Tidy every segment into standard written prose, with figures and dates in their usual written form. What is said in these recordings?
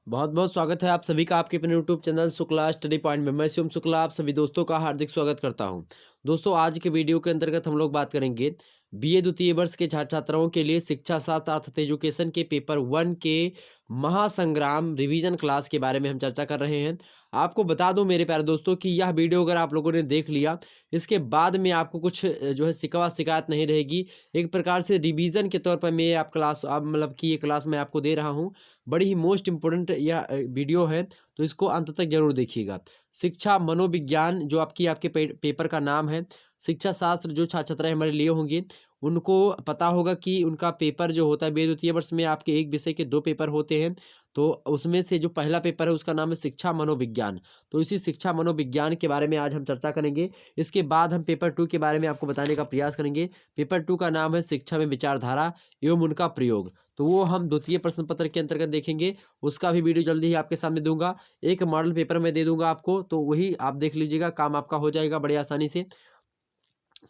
बहुत बहुत स्वागत है आप सभी का आपके अपने YouTube channel Shukla study point में। मैं शिवम शुक्ला आप सभी दोस्तों का हार्दिक स्वागत करता हूं। दोस्तों, आज के वीडियो के अंतर्गत हम लोग बात करेंगे बीए द्वितीय वर्ष के छात्र छात्राओं के लिए शिक्षा शास्त्र अर्थात एजुकेशन के पेपर 1 के महासंग्राम रिवीजन क्लास के बारे में हम चर्चा कर रहे हैं। आपको बता दूं मेरे प्यारे दोस्तों कि यह वीडियो अगर आप लोगों ने देख लिया, इसके बाद में आपको कुछ जो है शिकायत नहीं रहेगी। एक प्रकार से रिवीजन के तौर पर मैं आप क्लास अब मतलब कि ये क्लास मैं आपको दे रहा हूँ। बड़ी ही मोस्ट इम्पोर्टेंट यह वीडियो है, तो इसको अंत तक जरूर देखिएगा। शिक्षा मनोविज्ञान जो आपके पेपर का नाम है, शिक्षा शास्त्र जो छात्र छात्राएं हमारे लिए होंगे उनको पता होगा कि उनका पेपर जो होता है बे द्वितीय वर्ष में आपके एक विषय के 2 पेपर होते हैं। तो उसमें से जो पहला पेपर है उसका नाम है शिक्षा मनोविज्ञान। तो इसी शिक्षा मनोविज्ञान के बारे में आज हम चर्चा करेंगे। इसके बाद हम पेपर 2 के बारे में आपको बताने का प्रयास करेंगे। पेपर 2 का नाम है शिक्षा में विचारधारा एवं उनका प्रयोग। तो वो हम द्वितीय प्रश्न पत्र के अंतर्गत देखेंगे। उसका भी वीडियो जल्दी ही आपके सामने दूंगा। एक मॉडल पेपर मैं दे दूंगा आपको, तो वही आप देख लीजिएगा, काम आपका हो जाएगा बड़े आसानी से।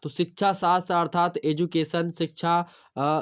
तो शिक्षा शास्त्र अर्थात एजुकेशन शिक्षा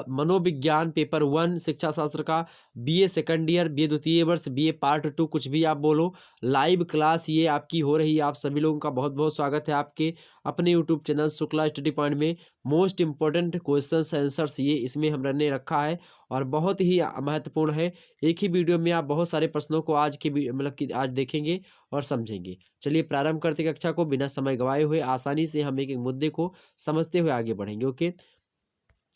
मनोविज्ञान पेपर 1 शिक्षा शास्त्र का बीए सेकंड ईयर, बीए द्वितीय वर्ष, बीए पार्ट 2 कुछ भी आप बोलो, लाइव क्लास ये आपकी हो रही है। आप सभी लोगों का बहुत बहुत स्वागत है आपके अपने YouTube channel Shukla study point में। मोस्ट इंपॉर्टेंट क्वेश्चंस आंसर्स ये इसमें हमने रखा है और बहुत ही महत्वपूर्ण है। एक ही वीडियो में आप बहुत सारे प्रश्नों को आज की मतलब कि आज देखेंगे और समझेंगे। चलिए प्रारंभ करते कक्षा को बिना समय गवाए हुए। आसानी से हम एक एक मुद्दे को समझते हुए आगे बढ़ेंगे। ओके,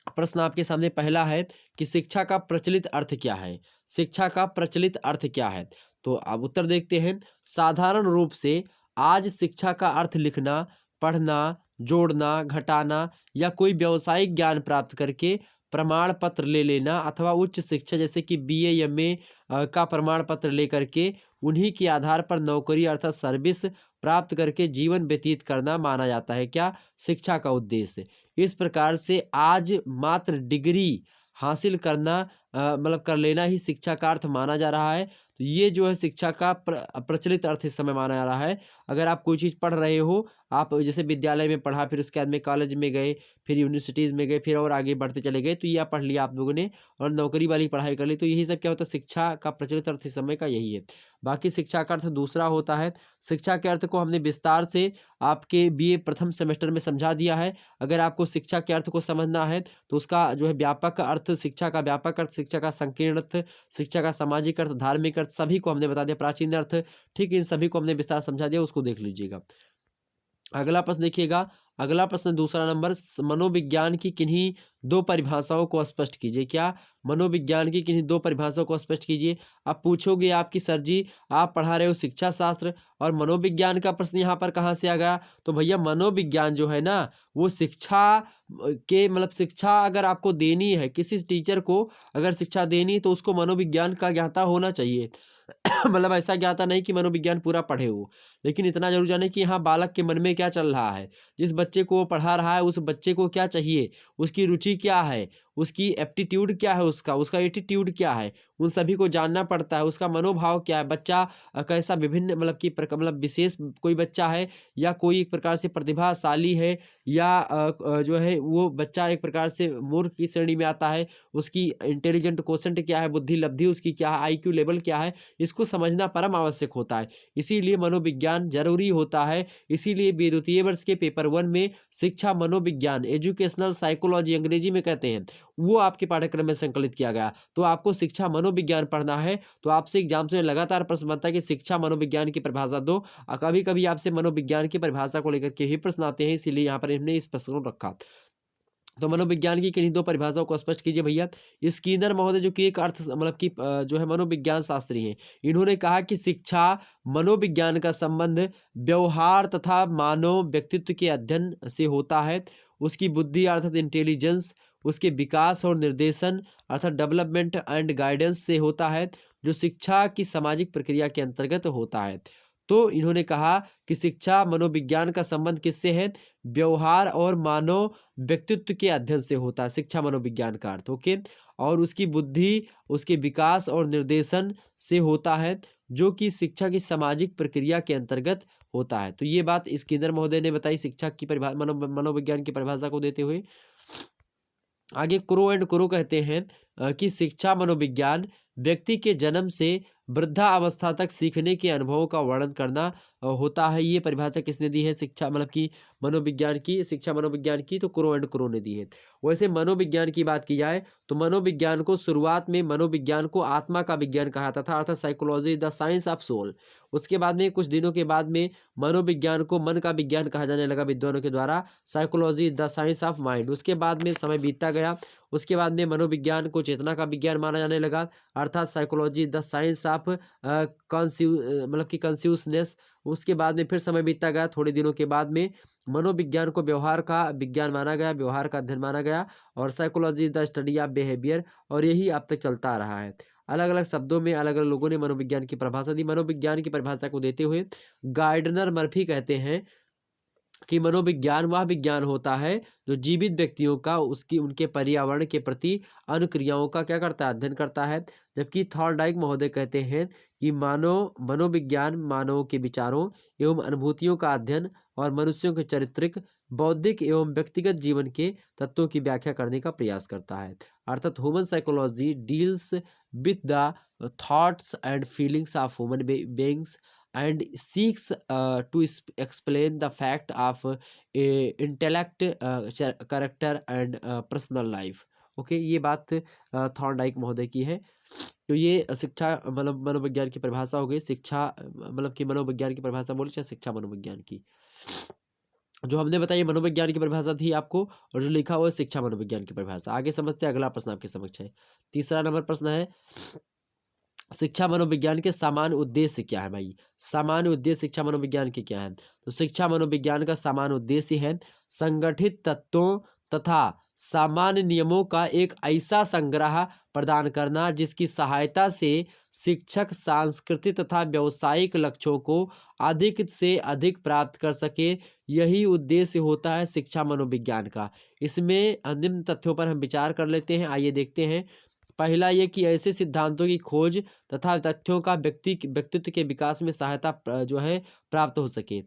प्रश्न आपके सामने पहला है कि शिक्षा का प्रचलित अर्थ क्या है। शिक्षा का प्रचलित अर्थ क्या है, तो अब उत्तर देखते हैं। साधारण रूप से आज शिक्षा का अर्थ लिखना, पढ़ना, जोड़ना, घटाना या कोई व्यावसायिक ज्ञान प्राप्त करके प्रमाण पत्र ले लेना अथवा उच्च शिक्षा जैसे कि बीए एमए का प्रमाण पत्र लेकर के उन्हीं के आधार पर नौकरी अर्थात सर्विस प्राप्त करके जीवन व्यतीत करना माना जाता है क्या, शिक्षा का उद्देश्य। इस प्रकार से आज मात्र डिग्री हासिल करना मतलब कर लेना ही शिक्षा का अर्थ माना जा रहा है। तो ये जो है शिक्षा का प्रचलित अर्थ इस समय माना जा रहा है। अगर आप कोई चीज़ पढ़ रहे हो, आप जैसे विद्यालय में पढ़ा, फिर उसके बाद में कॉलेज में गए, फिर यूनिवर्सिटीज़ में गए, फिर और आगे बढ़ते चले गए, तो ये आप पढ़ लिया आप लोगों ने और नौकरी वाली पढ़ाई कर ली, तो यही सब क्या होता है, शिक्षा का प्रचलित अर्थ इस समय का यही है। बाकी शिक्षा का अर्थ दूसरा होता है। शिक्षा के अर्थ को हमने विस्तार से आपके बीए प्रथम सेमेस्टर में समझा दिया है। अगर आपको शिक्षा के अर्थ को समझना है तो उसका जो है व्यापक अर्थ, शिक्षा का व्यापक अर्थ, शिक्षा का संकीर्ण अर्थ, शिक्षा का सामाजिक अर्थ, धार्मिक अर्थ, सभी को हमने बता दिया, प्राचीन अर्थ, ठीक, इन सभी को हमने विस्तार समझा दिया, उसको देख लीजिएगा। अगला प्रश्न देखिएगा। अगला प्रश्न दूसरा नंबर, मनोविज्ञान की किन्हीं 2 परिभाषाओं को स्पष्ट कीजिए। क्या, मनोविज्ञान की किन्हीं 2 परिभाषाओं को स्पष्ट कीजिए। अब पूछोगे आपकी सर जी आप पढ़ा रहे हो शिक्षा शास्त्र और मनोविज्ञान का प्रश्न यहाँ पर कहाँ से आ गया, तो भैया मनोविज्ञान जो है ना वो शिक्षा के मतलब शिक्षा अगर आपको देनी है, किसी टीचर को अगर शिक्षा देनी है तो उसको मनोविज्ञान का ज्ञाता होना चाहिए। मतलब ऐसा ज्ञाता नहीं कि मनोविज्ञान पूरा पढ़े हो, लेकिन इतना जरूर जाने कि यहाँ बालक के मन में क्या चल रहा है, जिस बच्चे को वो पढ़ा रहा है उस बच्चे को क्या चाहिए, उसकी रुचि क्या है, उसकी एप्टीट्यूड क्या है, उसका एटीट्यूड क्या है, उन सभी को जानना पड़ता है। उसका मनोभाव क्या है, बच्चा कैसा विभिन्न मतलब कि मतलब विशेष कोई बच्चा है या कोई एक प्रकार से प्रतिभाशाली है या जो है वो बच्चा एक प्रकार से मूर्ख की श्रेणी में आता है, उसकी इंटेलिजेंट क्वोशंट क्या है, बुद्धि लब्धि उसकी क्या है, आईक्यू लेवल क्या है, इसको समझना परम आवश्यक होता है। इसीलिए मनोविज्ञान जरूरी होता है। इसीलिए द्वितीय वर्ष के पेपर 1 में शिक्षा मनोविज्ञान, एजुकेशनल साइकोलॉजी अंग्रेजी में कहते हैं, वो आपके पाठ्यक्रम में संकलित किया गया। तो आपको शिक्षा मनोविज्ञान पढ़ना है तो आपसे एग्जाम में लगातार प्रश्न बनता है कि शिक्षा मनोविज्ञान की परिभाषा दो। कभी कभी आपसे मनोविज्ञान की परिभाषा को लेकर के ही प्रश्न आते हैं, इसीलिए यहाँ पर हमने इस प्रश्न को रखा। तो मनोविज्ञान की किन्हीं 2 परिभाषाओं को स्पष्ट कीजिए भैया। स्कीनर महोदय जो कि एक अर्थ मतलब कि जो है मनोविज्ञान शास्त्री हैं, इन्होंने कहा कि शिक्षा मनोविज्ञान का संबंध व्यवहार तथा मानव व्यक्तित्व के अध्ययन से होता है। उसकी बुद्धि अर्थात इंटेलिजेंस, उसके विकास और निर्देशन अर्थात डेवलपमेंट एंड गाइडेंस से होता है, जो शिक्षा की सामाजिक प्रक्रिया के अंतर्गत होता है। तो इन्होंने कहा कि शिक्षा मनोविज्ञान का संबंध किससे है, व्यवहार और मानव व्यक्तित्व के अध्ययन से होता है, शिक्षा मनोविज्ञान का अर्थ। ओके, और उसकी बुद्धि, उसके विकास और निर्देशन से होता है, जो कि शिक्षा की सामाजिक प्रक्रिया के अंतर्गत होता है। तो ये बात स्किनर महोदय ने बताई शिक्षा की परिभाषा मनोविज्ञान की परिभाषा को देते हुए। आगे क्रो एंड क्रो कहते हैं कि शिक्षा मनोविज्ञान व्यक्ति के जन्म से वृद्धावस्था तक सीखने के अनुभवों का वर्णन करना होता है। ये परिभाषा किसने दी है? शिक्षा मतलब कि मनोविज्ञान की, शिक्षा मनोविज्ञान की तो क्रो एंड क्रो ने दी है। वैसे मनोविज्ञान की बात की जाए तो मनोविज्ञान को शुरुआत में मनोविज्ञान को आत्मा का विज्ञान कहा जाता था, अर्थात psychology the science of soul. उसके बाद में कुछ दिनों के बाद में मनोविज्ञान को मन का विज्ञान कहा जाने लगा विद्वानों के द्वारा, psychology the science of mind. उसके बाद में समय बीतता गया, उसके बाद में मनोविज्ञान को चेतना का विज्ञान माना जाने लगा, अर्थात साइकोलॉजी द साइंस ऑफ मतलब कि कॉन्शियसनेस। उसके बाद में फिर समय बीतता गया, थोड़े दिनों के बाद में मनोविज्ञान को व्यवहार का विज्ञान माना गया, व्यवहार का अध्ययन माना गया, और psychology is the study of behaviour, और यही अब तक चलता आ रहा है। अलग अलग शब्दों में अलग अलग लोगों ने मनोविज्ञान की परिभाषा दी। मनोविज्ञान की परिभाषा को देते हुए गार्डनर मर्फी कहते हैं कि मनोविज्ञान वह विज्ञान होता है जो जीवित व्यक्तियों का उसकी उनके पर्यावरण के प्रति अनुक्रियाओं का क्या करता है? अध्ययन करता है। जबकि थॉर्नडाइक महोदय कहते हैं कि मनोविज्ञान मानवों के विचारों एवं अनुभूतियों का अध्ययन और मनुष्यों के चारित्रिक, बौद्धिक एवं व्यक्तिगत जीवन के तत्वों की व्याख्या करने का प्रयास करता है। अर्थात human psychology deals with the thoughts and feelings of human beings and seeks to explain the fact of intellect, character and personal life। Okay, ये बात थॉर्नडाइक महोदय की है। तो ये शिक्षा मतलब मनोविज्ञान की परिभाषा हो गई। शिक्षा मतलब कि मनोविज्ञान की परिभाषा बोली चाहे शिक्षा मनोविज्ञान की, जो हमने बताई मनोविज्ञान की परिभाषा थी आपको, और जो लिखा हुआ है शिक्षा मनोविज्ञान की परिभाषा। आगे समझते हैं, अगला प्रश्न आपके समक्ष है। तीसरा नंबर प्रश्न है, शिक्षा मनोविज्ञान के सामान्य उद्देश्य क्या है? भाई, सामान्य उद्देश्य शिक्षा मनोविज्ञान के क्या है? तो शिक्षा मनोविज्ञान का सामान्य उद्देश्य है संगठित तत्वों तथा सामान्य नियमों का एक ऐसा संग्रह प्रदान करना जिसकी सहायता से शिक्षक सांस्कृतिक तथा व्यावसायिक लक्ष्यों को अधिक से अधिक प्राप्त कर सके। यही उद्देश्य होता है शिक्षा मनोविज्ञान का। इसमें निम्न तथ्यों पर हम विचार कर लेते हैं, आइए देखते हैं। पहला ये कि ऐसे सिद्धांतों की खोज तथा तथ्यों का व्यक्तित्व के विकास में सहायता जो है प्राप्त हो सके।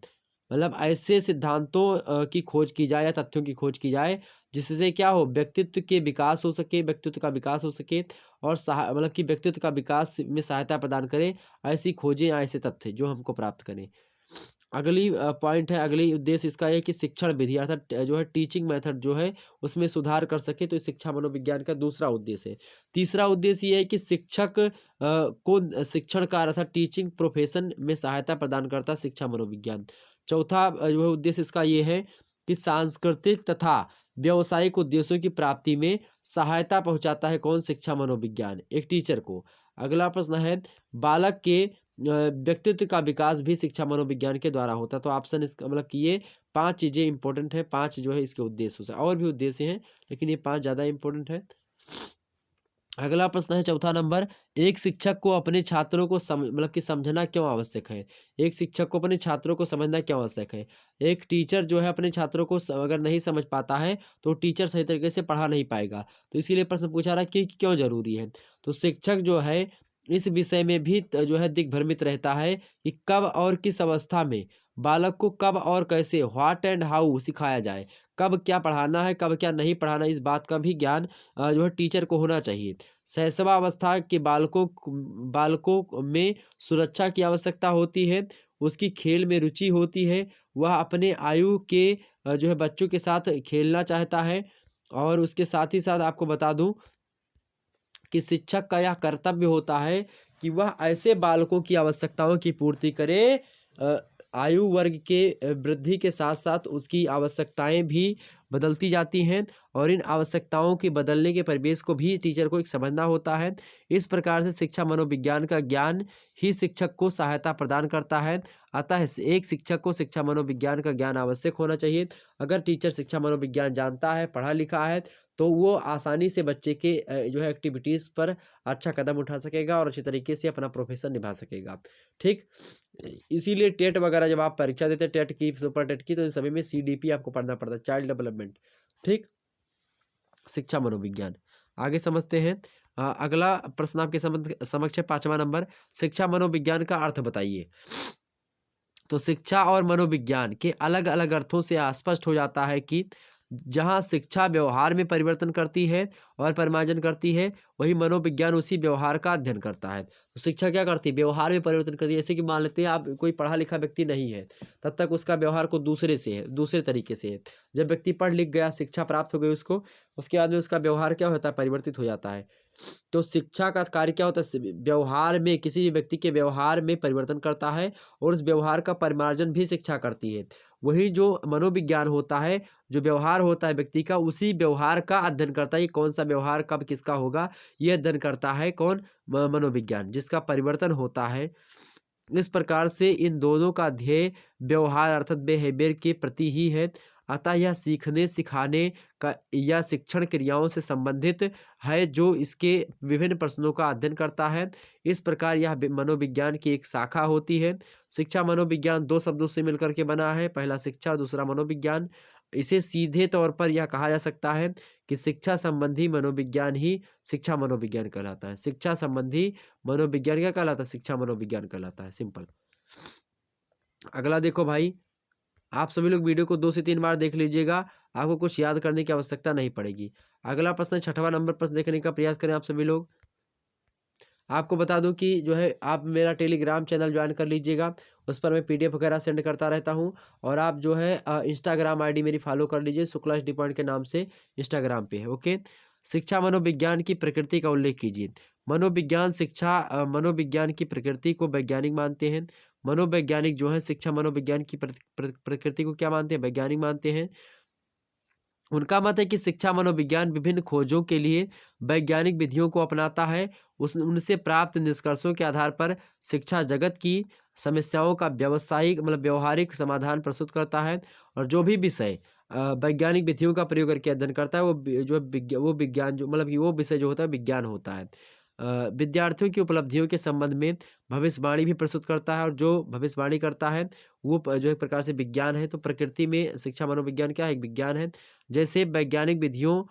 मतलब ऐसे सिद्धांतों की खोज की जाए या तथ्यों की खोज की जाए जिससे क्या हो, व्यक्तित्व के विकास हो सके, व्यक्तित्व का विकास हो सके, और मतलब कि व्यक्तित्व का विकास में सहायता प्रदान करे। ऐसी खोजें या ऐसे तथ्य जो हमको प्राप्त करें। अगली पॉइंट है, अगली उद्देश्य इसका है कि शिक्षण विधि अर्थात जो है टीचिंग मेथड जो है उसमें सुधार कर सके। तो शिक्षा मनोविज्ञान का दूसरा उद्देश्य है। तीसरा उद्देश्य ये है कि शिक्षक को शिक्षण कार्य अर्थात टीचिंग प्रोफेशन में सहायता प्रदान करता शिक्षा मनोविज्ञान। चौथा जो है उद्देश्य इसका ये है कि सांस्कृतिक तथा व्यावसायिक उद्देश्यों की प्राप्ति में सहायता पहुंचाता है कौन? शिक्षा मनोविज्ञान, एक टीचर को। अगला प्रश्न है, बालक के व्यक्तित्व का विकास भी शिक्षा मनोविज्ञान के द्वारा होता है। तो ऑप्शन इसका मतलब कि ये 5 चीजें इंपॉर्टेंट है, 5 जो है इसके उद्देश्य हो सकते हैं, और भी उद्देश्य हैं लेकिन ये 5 ज्यादा इंपॉर्टेंट है। अगला प्रश्न है चौथा नंबर, एक शिक्षक को अपने छात्रों को मतलब कि समझना क्यों आवश्यक है? एक शिक्षक को अपने छात्रों को समझना क्यों आवश्यक है? एक टीचर जो है अपने छात्रों को अगर नहीं समझ पाता है तो टीचर सही तरीके से पढ़ा नहीं पाएगा। तो इसीलिए प्रश्न पूछा रहा है कि क्यों जरूरी है। तो शिक्षक जो है इस विषय में भी जो है दिग्भ्रमित रहता है कि कब और किस अवस्था में बालक को कब और कैसे, व्हाट एंड हाउ सिखाया जाए, कब क्या पढ़ाना है, कब क्या नहीं पढ़ाना, इस बात का भी ज्ञान जो है टीचर को होना चाहिए। शैशवावस्था के बालकों में सुरक्षा की आवश्यकता होती है, उसकी खेल में रुचि होती है, वह अपने आयु के जो है बच्चों के साथ खेलना चाहता है। और उसके साथ ही साथ आपको बता दूं कि शिक्षक का यह कर्तव्य होता है कि वह ऐसे बालकों की आवश्यकताओं की पूर्ति करे, आयु वर्ग के वृद्धि के साथ साथ उसकी आवश्यकताएं भी बदलती जाती हैं, और इन आवश्यकताओं के बदलने के परिवेश को भी टीचर को एक समझना होता है। इस प्रकार से शिक्षा मनोविज्ञान का ज्ञान ही शिक्षक को सहायता प्रदान करता है। अतः एक शिक्षक को शिक्षा मनोविज्ञान का ज्ञान आवश्यक होना चाहिए। अगर टीचर शिक्षा मनोविज्ञान जानता है, पढ़ा लिखा है, तो वो आसानी से बच्चे के जो है एक्टिविटीज़ पर अच्छा कदम उठा सकेगा और अच्छी तरीके से अपना प्रोफेशन निभा सकेगा। ठीक, इसीलिए टेट वगैरह जब आप परीक्षा देते हैं, टेट की, सुपर टेट की, तो इन सभी में CDP आपको पढ़ना पड़ता है, चाइल्ड डेवलपमेंट। ठीक, शिक्षा मनोविज्ञान। आगे समझते हैं। अगला प्रश्न आपके समक्ष है 5वां नंबर, शिक्षा मनोविज्ञान का अर्थ बताइए। तो शिक्षा और मनोविज्ञान के अलग अलग अर्थों से स्पष्ट हो जाता है कि जहाँ शिक्षा व्यवहार में परिवर्तन करती है और परिमार्जन करती है, वही मनोविज्ञान उसी व्यवहार का अध्ययन करता है। तो शिक्षा क्या करती है? व्यवहार में परिवर्तन करती है। जैसे कि मान लेते हैं आप कोई पढ़ा लिखा व्यक्ति नहीं है, तब तक उसका व्यवहार को दूसरे से है, दूसरे तरीके से है। जब व्यक्ति पढ़ लिख गया, शिक्षा प्राप्त हो गई उसको, उसके बाद में उसका व्यवहार क्या होता है? परिवर्तित हो जाता है। तो शिक्षा का कार्य क्या होता है? व्यवहार में, किसी भी व्यक्ति के व्यवहार में परिवर्तन करता है और उस व्यवहार का परिमार्जन भी शिक्षा करती है। वही जो मनोविज्ञान होता है, जो व्यवहार होता है व्यक्ति का, उसी व्यवहार का अध्ययन करता है कि कौन सा व्यवहार कब किसका होगा, ये अध्ययन करता है कौन? मनोविज्ञान, जिसका परिवर्तन होता है। इस प्रकार से इन दोनों का ध्येय व्यवहार अर्थात बिहेवियर के प्रति ही है। अतः यह सीखने सिखाने का या शिक्षण क्रियाओं से संबंधित है, जो इसके विभिन्न प्रश्नों का अध्ययन करता है। इस प्रकार यह मनोविज्ञान की एक शाखा होती है। शिक्षा मनोविज्ञान दो शब्दों से मिलकर के बना है, पहला शिक्षा, दूसरा मनोविज्ञान। इसे सीधे तौर पर यह कहा जा सकता है कि शिक्षा संबंधी मनोविज्ञान ही शिक्षा मनोविज्ञान कहलाता है। शिक्षा संबंधी मनोविज्ञान क्या कहलाता है? शिक्षा मनोविज्ञान कहलाता है। सिंपल। अगला देखो भाई, आप सभी लोग वीडियो को 2 से 3 बार देख लीजिएगा, आपको कुछ याद करने की आवश्यकता नहीं पड़ेगी। अगला प्रश्न, 6वां नंबर प्रश्न देखने का प्रयास करें आप सभी लोग। आपको बता दूं कि जो है आप मेरा टेलीग्राम चैनल ज्वाइन कर लीजिएगा, उस पर मैं पीडीएफ वगैरह सेंड करता रहता हूं। और आप जो है इंस्टाग्राम आईडी मेरी फॉलो कर लीजिए, शुक्ला स्टडी पॉइंट के नाम से इंस्टाग्राम पे है। ओके। शिक्षा मनोविज्ञान की प्रकृति का उल्लेख कीजिए। मनोविज्ञान की प्रकृति को वैज्ञानिक मानते हैं। मनोवैज्ञानिक जो है शिक्षा मनोविज्ञान की प्रकृति को क्या मानते हैं? वैज्ञानिक मानते हैं। उनका मत है कि शिक्षा मनोविज्ञान विभिन्न खोजों के लिए वैज्ञानिक विधियों को अपनाता है। उनसे प्राप्त निष्कर्षों के आधार पर शिक्षा जगत की समस्याओं का व्यवहारिक समाधान प्रस्तुत करता है। और जो भी विषय वैज्ञानिक विधियों का प्रयोग करके अध्ययन करता है, वो विज्ञान जो कि वो विषय जो होता है विज्ञान होता है। विद्यार्थियों की उपलब्धियों के संबंध में भविष्यवाणी भी प्रस्तुत करता है, और जो भविष्यवाणी करता है वो जो एक प्रकार से विज्ञान है। तो प्रकृति में शिक्षा मनोविज्ञान क्या है? एक विज्ञान है। जैसे वैज्ञानिक विधियों,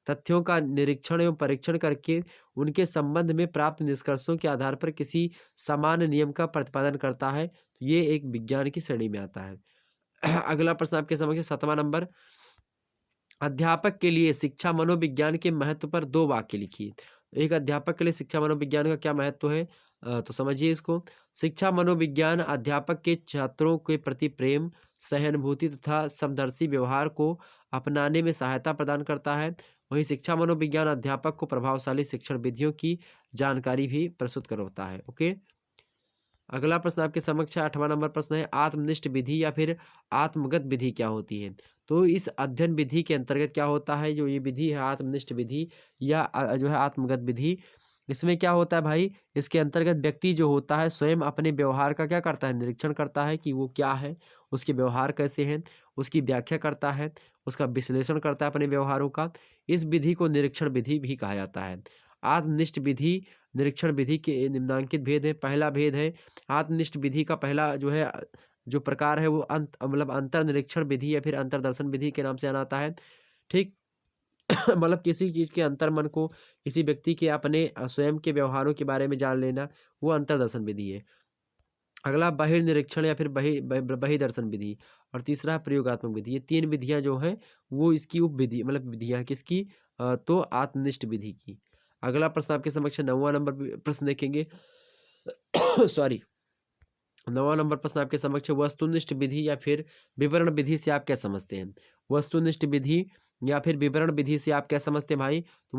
तथ्यों का निरीक्षण एवं परीक्षण करके उनके संबंध में प्राप्त निष्कर्षों के आधार पर किसी सामान्य नियम का प्रतिपादन करता है, तो ये एक विज्ञान की श्रेणी में आता है। अगला प्रश्न आपके समक्ष है 7वां नंबर। अध्यापक के लिए शिक्षा मनोविज्ञान के महत्व पर 2 वाक्य लिखिए। एक अध्यापक के लिए शिक्षा मनोविज्ञान का क्या महत्व है? तो समझिए इसको। शिक्षा मनोविज्ञान अध्यापक के छात्रों के प्रति प्रेम, सहानुभूति तथा समदर्शी व्यवहार को अपनाने में सहायता प्रदान करता है। वहीं शिक्षा मनोविज्ञान अध्यापक को प्रभावशाली शिक्षण विधियों की जानकारी भी प्रस्तुत करवाता है। ओके। अगला प्रश्न आपके समक्ष है 8वां नंबर प्रश्न है, आत्मनिष्ठ विधि या फिर आत्मगत विधि क्या होती है? तो इस अध्ययन विधि के अंतर्गत क्या होता है? जो ये विधि है आत्मनिष्ठ विधि या जो है आत्मगत विधि, इसमें क्या होता है भाई? इसके अंतर्गत व्यक्ति जो होता है स्वयं अपने व्यवहार का क्या करता है? निरीक्षण करता है कि वो क्या है, उसके व्यवहार कैसे हैं, उसकी व्याख्या करता है, उसका विश्लेषण करता है अपने व्यवहारों का। इस विधि को निरीक्षण विधि भी कहा जाता है। आत्मनिष्ठ विधि, निरीक्षण विधि के निम्नांकित भेद है। पहला भेद है, आत्मनिष्ठ विधि का पहला जो है जो प्रकार है वो अंतर्निरीक्षण विधि या फिर अंतर्दर्शन विधि के नाम से जाना जाता है। ठीक। किसी चीज़ के अंतर्मन को, किसी व्यक्ति के अपने स्वयं के व्यवहारों के बारे में जान लेना, वो अंतर्दर्शन विधि है। अगला बहिर्निरीक्षण या फिर बहिर्दर्शन विधि, और तीसरा है प्रयोगात्मक विधि। ये 3 विधियाँ जो हैं वो इसकी उपविधि विधियाँ हैं किसकी? तो आत्मनिष्ठ विधि की। अगला प्रश्न आपके समक्ष 9वां नंबर प्रश्न देखेंगे। सॉरी, 9वां नंबर प्रश्न आपके समक्ष है, वस्तुनिष्ठ विधि या फिर विवरण विधि से आप क्या समझते हैं? वस्तुनिष्ठ विधि या फिर विवरण विधि से आप क्या समझते हैं भाई? तो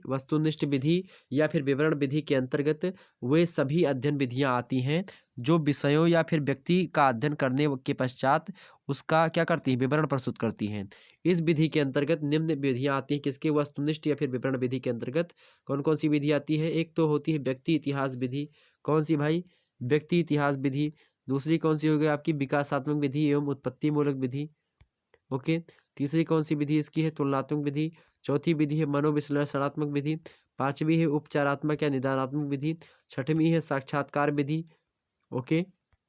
वस्तुनिष्ठ विधि या फिर विवरण विधि के अंतर्गत वे सभी अध्ययन विधियां आती हैं जो विषयों या फिर व्यक्ति का अध्ययन करने के पश्चात उसका क्या करती हैं? विवरण प्रस्तुत करती हैं। इस विधि के अंतर्गत निम्न विधियां आती हैं किसके? वस्तुनिष्ठ या फिर विवरण विधि के अंतर्गत कौन कौन सी विधि आती है? एक तो होती है व्यक्ति इतिहास विधि। कौन सी भाई? व्यक्ति इतिहास विधि। दूसरी कौन सी हो गई आपकी? विकासात्मक विधि एवं उत्पत्ति मूलक विधि। ओके। तीसरी कौन सी विधि इसकी है? तुलनात्मक विधि। चौथी विधि है मनोविश्लेषणात्मक विधि। पांचवी है उपचारात्मक या निदानात्मक विधि। छठवीं है साक्षात्कार विधि, ओके,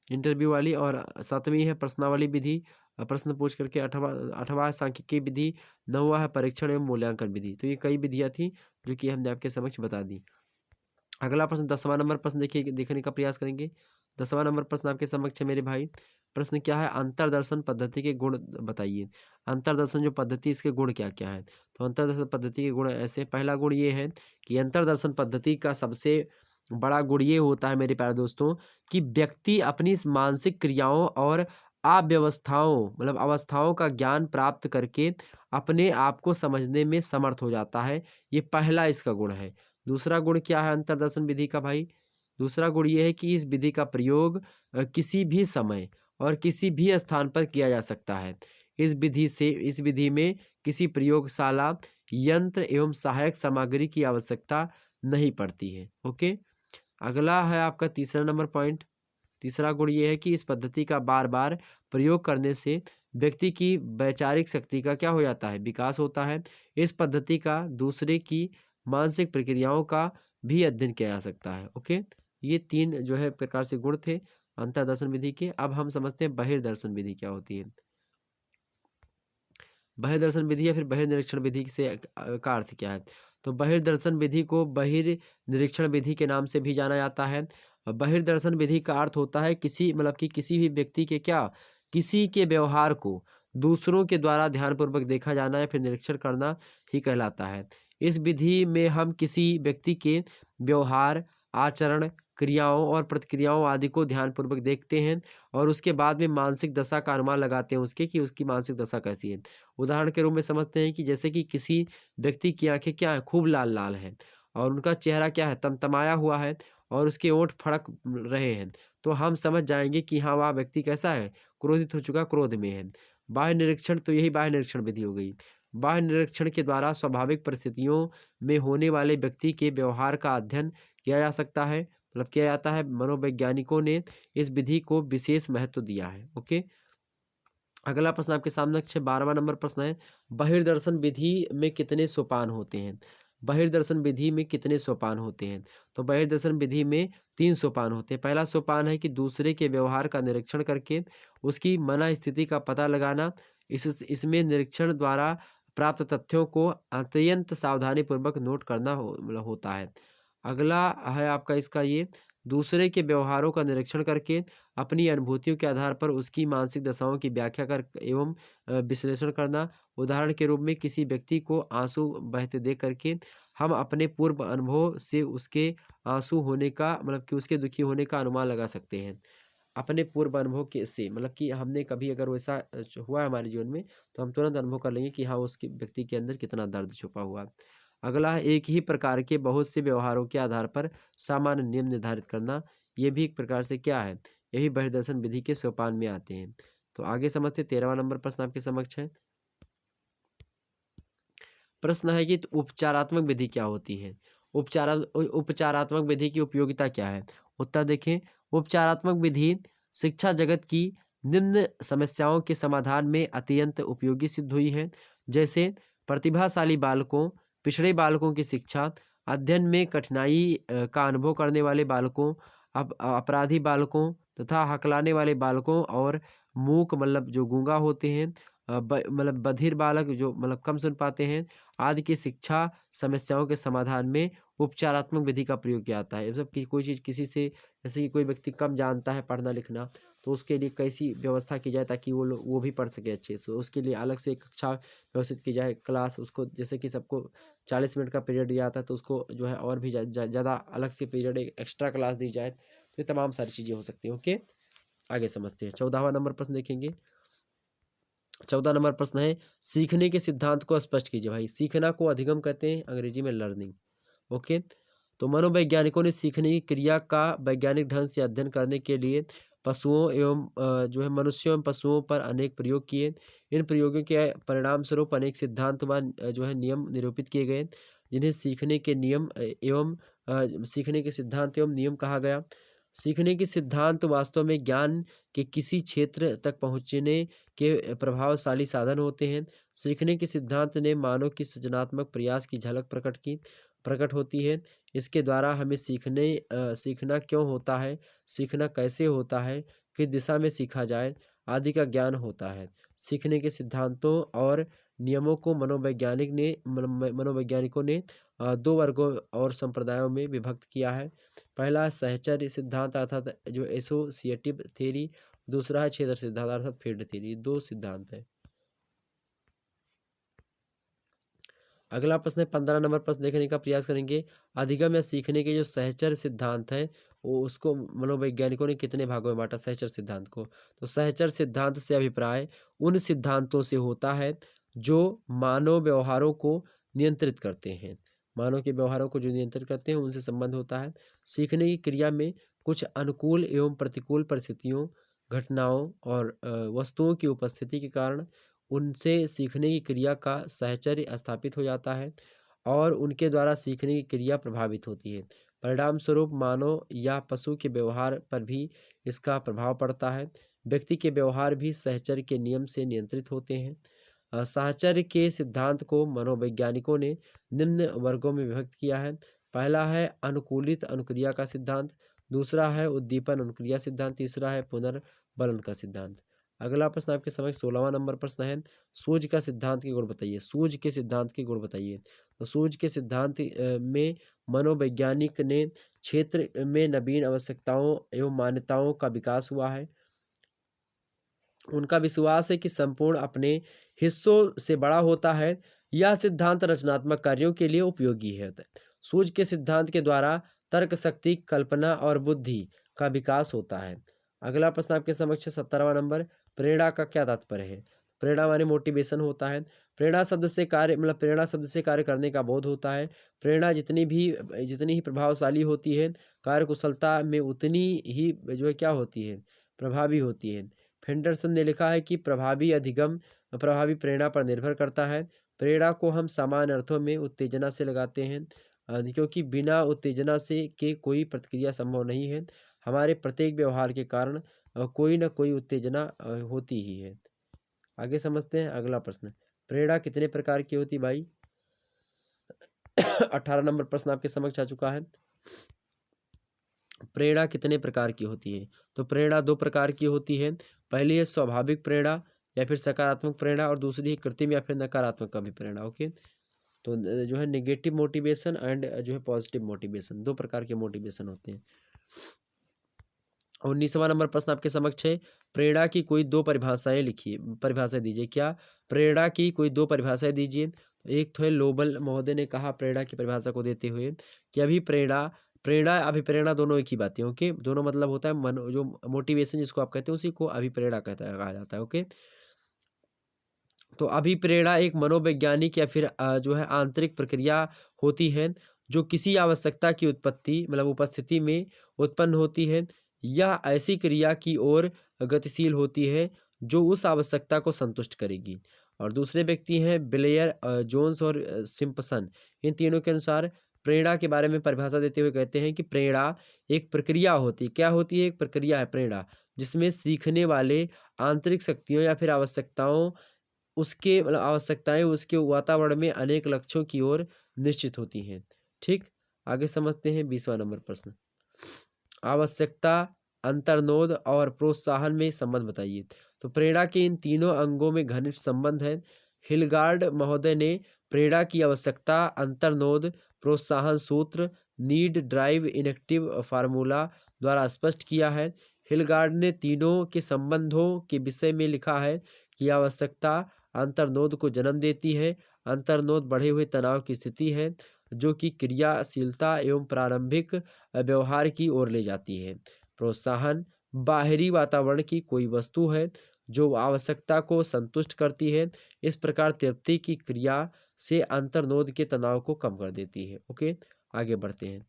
इंटरव्यू वाली। और सातवीं है प्रश्नावली विधि, प्रश्न पूछ करके। आठवां है सांख्यिकी विधि। नौवां है परीक्षण एवं मूल्यांकन विधि। तो ये कई विधियां थी जो कि हमने आपके समक्ष बता दी। अगला प्रश्न 10वां नंबर प्रश्न देखिए, देखने का प्रयास करेंगे। 10वां नंबर प्रश्न आपके समक्ष है मेरे भाई। प्रश्न क्या है? अंतर्दर्शन पद्धति के गुण बताइए। अंतर्दर्शन जो पद्धति, इसके गुण क्या-क्या हैं? तो अंतर्दर्शन पद्धति के गुण ऐसे, पहला गुण ये है कि अंतर्दर्शन पद्धति का सबसे बड़ा गुण ये होता है मेरे प्यारे दोस्तों कि व्यक्ति अपनी इस मानसिक क्रियाओं और अव्यवस्थाओं मतलब अवस्थाओं का ज्ञान प्राप्त करके अपने आप को समझने में समर्थ हो जाता है। ये पहला इसका गुण है। दूसरा गुण क्या है अंतर्दर्शन विधि का भाई? दूसरा गुण ये है कि इस विधि का प्रयोग किसी भी समय और किसी भी स्थान पर किया जा सकता है। इस विधि में किसी प्रयोगशाला, यंत्र एवं सहायक सामग्री की आवश्यकता नहीं पड़ती है। ओके? अगला है आपका तीसरा नंबर पॉइंट। तीसरा गुण ये है कि इस पद्धति का बार-बार प्रयोग करने से व्यक्ति की वैचारिक शक्ति का क्या हो जाता है? विकास होता है। इस पद्धति का दूसरे की मानसिक प्रक्रियाओं का भी अध्ययन किया जा सकता है। ओके? ये 3 जो है प्रकार से गुण थे अंतर्दर्शन विधि के। अब हम समझते हैं बहिर्दर्शन विधि क्या होती है। बहिर्दर्शन विधि या फिर बहिर्निरीक्षण विधि से का अर्थ क्या है? तो बहिर्दर्शन विधि को बहिर्निरीक्षण विधि के नाम से भी जाना जाता है। बहिर्दर्शन विधि का अर्थ होता है किसी मतलब कि किसी भी व्यक्ति के क्या किसी के व्यवहार को दूसरों के द्वारा ध्यानपूर्वक देखा जाना या फिर निरीक्षण करना ही कहलाता है। इस विधि में हम किसी व्यक्ति के व्यवहार, आचरण, क्रियाओं और प्रतिक्रियाओं आदि को ध्यानपूर्वक देखते हैं और उसके बाद में मानसिक दशा का अनुमान लगाते हैं उसके कि उसकी मानसिक दशा कैसी है। उदाहरण के रूप में समझते हैं कि जैसे कि किसी व्यक्ति की आँखें क्या हैं? खूब लाल-लाल हैं और उनका चेहरा क्या है? तमतमाया हुआ है और उसके होंठ फड़क रहे हैं। तो हम समझ जाएँगे कि हाँ, वह व्यक्ति कैसा है? क्रोधित हो चुका, क्रोध में है। बाह्य निरीक्षण तो यही बाह्य निरीक्षण विधि हो गई। बाह्य निरीक्षण के द्वारा स्वाभाविक परिस्थितियों में होने वाले व्यक्ति के व्यवहार का अध्ययन किया जा सकता है, मतलब किया जाता है। मनोवैज्ञानिकों ने इस विधि को विशेष महत्व दिया है। ओके? अगला प्रश्न आपके सामने 12वां नंबर प्रश्न है, बहिर्दर्शन विधि में कितने सोपान होते हैं? बहिर्दर्शन विधि में कितने सोपान होते हैं? तो बहिर्दर्शन विधि में 3 सोपान होते हैं। पहला सोपान है कि दूसरे के व्यवहार का निरीक्षण करके उसकी मनःस्थिति का पता लगाना। इसमें निरीक्षण द्वारा प्राप्त तथ्यों को अत्यंत सावधानीपूर्वक नोट करना मतलब होता है। अगला है आपका इसका ये, दूसरे के व्यवहारों का निरीक्षण करके अपनी अनुभूतियों के आधार पर उसकी मानसिक दशाओं की व्याख्या कर एवं विश्लेषण करना। उदाहरण के रूप में किसी व्यक्ति को आंसू बहते देख करके हम अपने पूर्व अनुभव से उसके आंसू होने का मतलब कि उसके दुखी होने का अनुमान लगा सकते हैं। अपने पूर्व अनुभव के से मतलब कि हमने कभी अगर वैसा हुआ है हमारे जीवन में तो हम तुरंत अनुभव कर लेंगे कि हाँ, उसके व्यक्ति के अंदर कितना दर्द छुपा हुआ है। अगला है एक ही प्रकार के बहुत से व्यवहारों के आधार पर सामान्य नियम निर्धारित करना। ये भी एक प्रकार से क्या है? यही बहिर्दर्शन विधि के सोपान में आते हैं। तो आगे समझते 13वां नंबर प्रश्न आपके समक्ष है। प्रश्न है कि उपचारात्मक विधि क्या होती है? उपचारात्मक विधि की उपयोगिता क्या है? उत्तर देखें, उपचारात्मक विधि शिक्षा जगत की निम्न समस्याओं के समाधान में अत्यंत उपयोगी सिद्ध हुई है। जैसे प्रतिभाशाली बालकों, पिछड़े बालकों की शिक्षा, अध्ययन में कठिनाई का अनुभव करने वाले बालकों, अपराधी बालकों तथा हकलाने वाले बालकों और मूक मतलब जो गूंगा होते हैं, मतलब बधिर बालक जो मतलब कम सुन पाते हैं आदि की शिक्षा समस्याओं के समाधान में उपचारात्मक विधि का प्रयोग किया जाता है। मतलब कि कोई चीज़ किसी से जैसे कि कोई व्यक्ति कम जानता है पढ़ना लिखना तो उसके लिए कैसी व्यवस्था की जाए ताकि वो भी पढ़ सके अच्छे से। उसके लिए अलग से कक्षा व्यवस्थित की जाए, क्लास उसको जैसे कि सबको 40 मिनट का पीरियड दिया जाता है तो उसको जो है और भी ज़्यादा अलग से पीरियड एक्स्ट्रा क्लास दी जाए। तो ये तमाम सारी चीज़ें हो सकती हैं। ओके, आगे समझते हैं। 14वां नंबर प्रश्न देखेंगे। 14 नंबर प्रश्न है, सीखने के सिद्धांत को स्पष्ट कीजिए भाई। सीखना को अधिगम कहते हैं, अंग्रेजी में लर्निंग। ओके, तो मनोवैज्ञानिकों ने सीखने की क्रिया का वैज्ञानिक ढंग से अध्ययन करने के लिए पशुओं एवं जो है मनुष्यों एवं पशुओं पर अनेक प्रयोग किए। इन प्रयोगों के परिणाम स्वरूप अनेक सिद्धांत व जो है नियम निरूपित किए गए, जिन्हें सीखने के नियम एवं सीखने के सिद्धांत एवं नियम कहा गया। सीखने के सिद्धांत वास्तव में ज्ञान के किसी क्षेत्र तक पहुँचने के प्रभावशाली साधन होते हैं। सीखने के सिद्धांत ने मानव की सृजनात्मक प्रयास की झलक प्रकट होती है। इसके द्वारा हमें सीखना क्यों होता है, सीखना कैसे होता है, किस दिशा में सीखा जाए आदि का ज्ञान होता है। सीखने के सिद्धांतों और नियमों को मनोवैज्ञानिकों ने दो वर्गों और संप्रदायों में विभक्त किया है। पहला सहचर्य सिद्धांत अर्थात जो एसोसिएटिव थ्योरी, दूसरा है क्षेत्र सिद्धांत अर्थात फील्ड थ्योरी। दो सिद्धांत है। अगला प्रश्न है 15 नंबर प्रश्न देखने का प्रयास करेंगे। अधिगम या सीखने के जो सहचर सिद्धांत है वो उसको मनोवैज्ञानिकों ने कितने भागों में बांटा सहचर सिद्धांत को। तो सहचर सिद्धांत से अभिप्राय उन सिद्धांतों से होता है जो मानव व्यवहारों को नियंत्रित करते हैं। मानव के व्यवहारों को जो नियंत्रित करते हैं उनसे संबंध होता है। सीखने की क्रिया में कुछ अनुकूल एवं प्रतिकूल परिस्थितियों, घटनाओं और वस्तुओं की उपस्थिति के कारण उनसे सीखने की क्रिया का साहचर्य स्थापित हो जाता है और उनके द्वारा सीखने की क्रिया प्रभावित होती है। परिणाम स्वरूप मानव या पशु के व्यवहार पर भी इसका प्रभाव पड़ता है। व्यक्ति के व्यवहार भी साहचर्य के नियम से नियंत्रित होते हैं। साहचर्य के सिद्धांत को मनोवैज्ञानिकों ने निम्न वर्गों में विभक्त किया है। पहला है अनुकूलित अनुक्रिया का सिद्धांत, दूसरा है उद्दीपन अनुक्रिया सिद्धांत, तीसरा है पुनर्बलन का सिद्धांत। अगला प्रश्न आपके समक्ष 16वां नंबर प्रश्न है। सूझ का सिद्धांत के गुण बताइए। सूझ के सिद्धांत के गुण बताइए। तो सूझ के सिद्धांत में मनोवैज्ञानिक ने क्षेत्र में नवीन आवश्यकताओं एवं मान्यताओं का विकास हुआ है। उनका विश्वास है कि संपूर्ण अपने हिस्सों से बड़ा होता है। यह सिद्धांत रचनात्मक कार्यों के लिए उपयोगी है। सूझ के सिद्धांत के द्वारा तर्क शक्ति, कल्पना और बुद्धि का विकास होता है। अगला प्रश्न आपके समक्ष 17वां नंबर। प्रेरणा का क्या तात्पर्य है। प्रेरणा माने मोटिवेशन होता है। प्रेरणा शब्द से कार्य प्रेरणा शब्द से कार्य करने का बोध होता है। प्रेरणा जितनी ही प्रभावशाली होती है, कार्यकुशलता में उतनी ही जो है क्या होती है, प्रभावी होती है। फेंडरसन ने लिखा है कि प्रभावी अधिगम प्रभावी प्रेरणा पर निर्भर करता है। प्रेरणा को हम सामान्य अर्थों में उत्तेजना से लगाते हैं, क्योंकि बिना उत्तेजना से के कोई प्रतिक्रिया संभव नहीं है। हमारे प्रत्येक व्यवहार के कारण कोई ना कोई उत्तेजना होती ही है। आगे समझते हैं अगला प्रश्न। प्रेरणा कितने प्रकार की होती भाई। 18 नंबर प्रश्न आपके समक्ष आ चुका है। प्रेरणा कितने प्रकार की होती है। तो प्रेरणा दो प्रकार की होती है। पहली है स्वाभाविक प्रेरणा या फिर सकारात्मक प्रेरणा, और दूसरी है कृत्रिम या फिर नकारात्मक प्रेरणा। ओके, तो जो है नेगेटिव मोटिवेशन एंड जो है पॉजिटिव मोटिवेशन, दो प्रकार के मोटिवेशन होते हैं। 19वां नंबर प्रश्न आपके समक्ष है। प्रेरणा की कोई दो परिभाषाएं लिखिए, परिभाषाएं दीजिए। क्या प्रेरणा की कोई दो परिभाषाएं दीजिए। तो एक तो है लोबल महोदय ने कहा प्रेरणा की परिभाषा को देते हुए कि अभी प्रेरणा प्रेरणा अभिप्रेरणा दोनों एक ही बात है। ओके, दोनों मतलब होता है मन जो मोटिवेशन जिसको आप कहते हैं उसी को अभिप्रेरणा कहा जाता है। ओके, तो अभिप्रेरणा एक मनोवैज्ञानिक या फिर जो है आंतरिक प्रक्रिया होती है जो किसी आवश्यकता की उत्पत्ति उपस्थिति में उत्पन्न होती है। यह ऐसी क्रिया की ओर गतिशील होती है जो उस आवश्यकता को संतुष्ट करेगी। और दूसरे व्यक्ति हैं ब्लेयर, जोन्स और सिम्पसन। इन तीनों के अनुसार प्रेरणा के बारे में परिभाषा देते हुए कहते हैं कि प्रेरणा एक प्रक्रिया होती है। क्या होती है। एक प्रक्रिया है प्रेरणा, जिसमें सीखने वाले आंतरिक शक्तियों या फिर आवश्यकताओं उसके आवश्यकताएं उसके वातावरण में अनेक लक्ष्यों की ओर निश्चित होती हैं। ठीक, आगे समझते हैं 20वां नंबर प्रश्न। आवश्यकता, अंतर्नोद और प्रोत्साहन में संबंध बताइए। तो प्रेरणा के इन तीनों अंगों में घनिष्ठ संबंध है। हिलगार्ड महोदय ने प्रेरणा की आवश्यकता, अंतर्नोद, प्रोत्साहन सूत्र, नीड ड्राइव इनेक्टिव फार्मूला द्वारा स्पष्ट किया है। हिलगार्ड ने तीनों के संबंधों के विषय में लिखा है कि आवश्यकता अंतर्नोद को जन्म देती है। अंतर्नोद बढ़े हुए तनाव की स्थिति है जो कि क्रियाशीलता एवं प्रारंभिक व्यवहार की ओर ले जाती है। प्रोत्साहन बाहरी वातावरण की कोई वस्तु है जो आवश्यकता को संतुष्ट करती है। इस प्रकार तृप्ति की क्रिया से अंतर्नोद के तनाव को कम कर देती है। ओके, आगे बढ़ते हैं।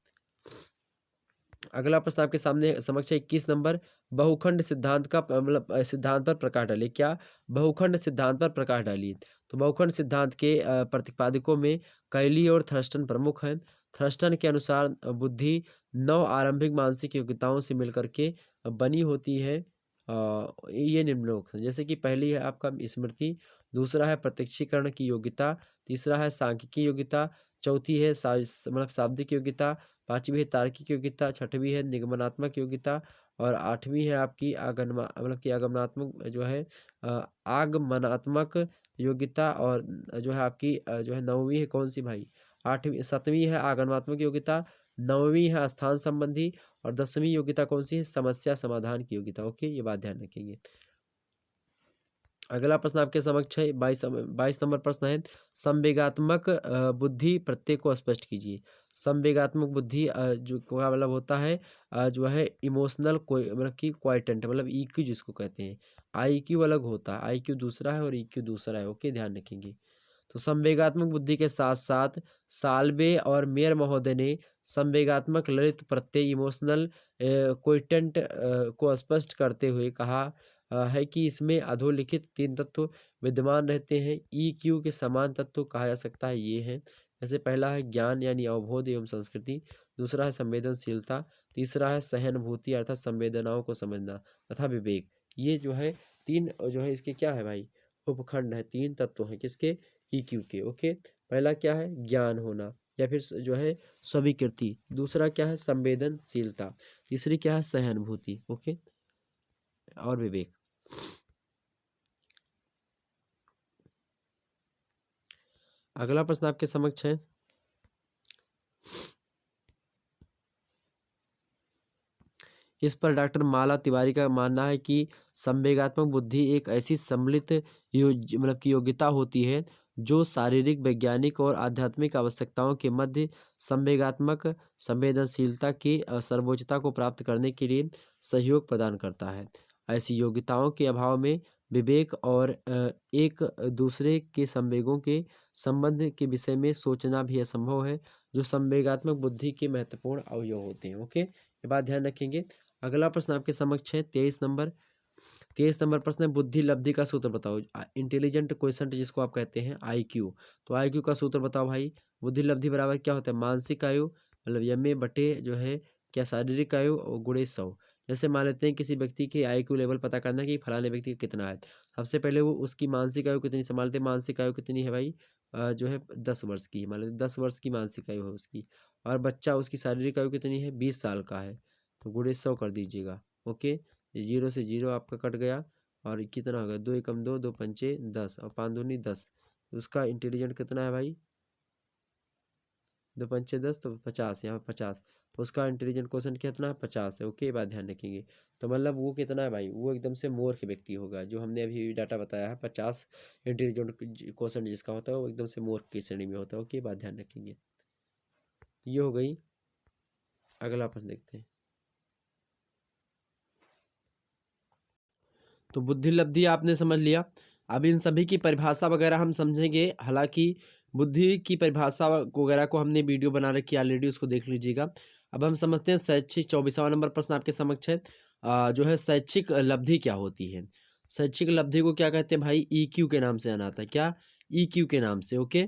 अगला प्रश्न आपके सामने समक्ष 21 नंबर। बहुखंड सिद्धांत का सिद्धांत पर प्रकाश डालिए। क्या बहुखंड सिद्धांत पर प्रकाश डालिए। तो बहुखंड सिद्धांत के प्रतिपादकों में कैली और थर्स्टन प्रमुख हैं। थर्स्टन के अनुसार बुद्धि 9 आरंभिक मानसिक योग्यताओं से मिलकर के बनी होती है। ये निम्नलिखित हैं, जैसे कि पहली है आपका स्मृति, दूसरा है प्रत्यक्षीकरण की योग्यता, तीसरा है सांख्यिकी योग्यता, चौथी है शाब्दिक योग्यता, पांचवी है तार्किक योग्यता, छठवीं है निगमनात्मक योग्यता और आठवीं है आपकी आगमनात्मक जो है आगमनात्मक योग्यता। और जो है आपकी जो है नौवीं है कौन सी भाई, 8वीं 7वीं है आगमनात्मक योग्यता, 9वीं है स्थान संबंधी और 10वीं योग्यता कौन सी है? समस्या समाधान की योग्यता। ओके, ये बात ध्यान रखेंगे। अगला प्रश्न आपके समक्ष है 22 नंबर प्रश्न है, संवेगात्मक बुद्धि प्रत्यय को स्पष्ट कीजिए। संवेगात्मक बुद्धि जो का मतलब होता है जो है इमोशनल कोई मतलब कि क्वाइटेंट मतलब ईक्यू जिसको कहते हैं। आईक्यू अलग होता है, आईक्यू दूसरा है और ईक्यू दूसरा है। ओके, ध्यान रखेंगे। तो संवेगात्मक बुद्धि के साथ साथ साल्वे और मेयर महोदय ने संवेगात्मक ललित प्रत्यय इमोशनल क्वोटेंट को स्पष्ट करते हुए कहा है कि इसमें अधोलिखित 3 तत्व विद्यमान रहते हैं। ईक्यू के समान तत्व कहा जा सकता है, ये हैं। जैसे पहला है ज्ञान यानी अवबोध एवं संस्कृति, दूसरा है संवेदनशीलता, तीसरा है सहानुभूति अर्थात संवेदनाओं को समझना तथा विवेक। ये जो है 3 जो है इसके क्या है भाई? उपखंड है, 3 तत्व हैं किसके? ईक्यू के। ओके, पहला क्या है? ज्ञान होना या फिर जो है स्वीकृति, दूसरा क्या है? संवेदनशीलता, तीसरी क्या है? सहानुभूति। ओके, और विवेक। अगला प्रश्न आपके समक्ष है, इस पर डॉक्टर माला तिवारी का मानना है कि संवेगात्मक बुद्धि एक ऐसी सम्मिलित मतलब की योग्यता होती है जो शारीरिक, वैज्ञानिक और आध्यात्मिक आवश्यकताओं के मध्य संवेगात्मक संवेदनशीलता की सर्वोच्चता को प्राप्त करने के लिए सहयोग प्रदान करता है। ऐसी योग्यताओं के अभाव में विवेक और एक दूसरे के संवेगों के संबंध के विषय में सोचना भी असंभव है, जो संवेगात्मक बुद्धि के महत्वपूर्ण अवयव होते हैं। ओके, ये बात ध्यान रखेंगे। अगला प्रश्न आपके समक्ष है 23 नंबर प्रश्न है, बुद्धि लब्धि का सूत्र बताओ। इंटेलिजेंट क्वेश्चन जिसको आप कहते हैं आईक्यू, तो आईक्यू का सूत्र बताओ भाई। बुद्धि लब्धि बराबर क्या होता है? मानसिक आयु मतलब एम बटे जो है क्या शारीरिक आयु और गुणे 100। जैसे मान लेते हैं किसी व्यक्ति के आईक्यू लेवल पता करना है कि फलाने व्यक्ति का कितना है, सबसे पहले वो उसकी मानसिक आयु कितनी से मान लेते हैं। मानसिक आयु कितनी है भाई? जो है 10 वर्ष की, मान लेते 10 वर्ष की मानसिक आयु है उसकी। और बच्चा उसकी शारीरिक आयु कितनी है? 20 साल का है, तो गुणे 100 कर दीजिएगा। ओके, 0 से 0 आपका कट गया और कितना हो गया? 2 एकम 2, 2 पंचे 10 और 5 दूनी 10। उसका इंटेलिजेंट कितना है भाई? 2 पंचे 10 तो 50, यहाँ 50। तो उसका इंटेलिजेंट क्वेश्चन कितना है? 50 है। ओके, ये बात ध्यान रखेंगे। तो मतलब वो कितना है भाई? वो एकदम से मूर्ख व्यक्ति होगा, जो हमने अभी डाटा बताया है 50 इंटेलिजेंट क्वेश्चन जिसका होता है वो एकदम से मूर्ख की श्रेणी में होता है। ओके, बात ध्यान रखेंगे। ये हो गई। अगला प्रश्न देखते हैं। तो बुद्धि लब्धि आपने समझ लिया। अब इन सभी की परिभाषा वगैरह हम समझेंगे। हालांकि बुद्धि की परिभाषा वगैरह को हमने वीडियो बना रखी है ऑलरेडी, उसको देख लीजिएगा। अब हम समझते हैं शैक्षिक 24वां नंबर प्रश्न आपके समक्ष है। जो है शैक्षिक लब्धि क्या होती है? शैक्षिक लब्धि को क्या कहते हैं भाई? ईक्यू के नाम से जाना जाता है। क्या? ईक्यू के नाम से। ओके,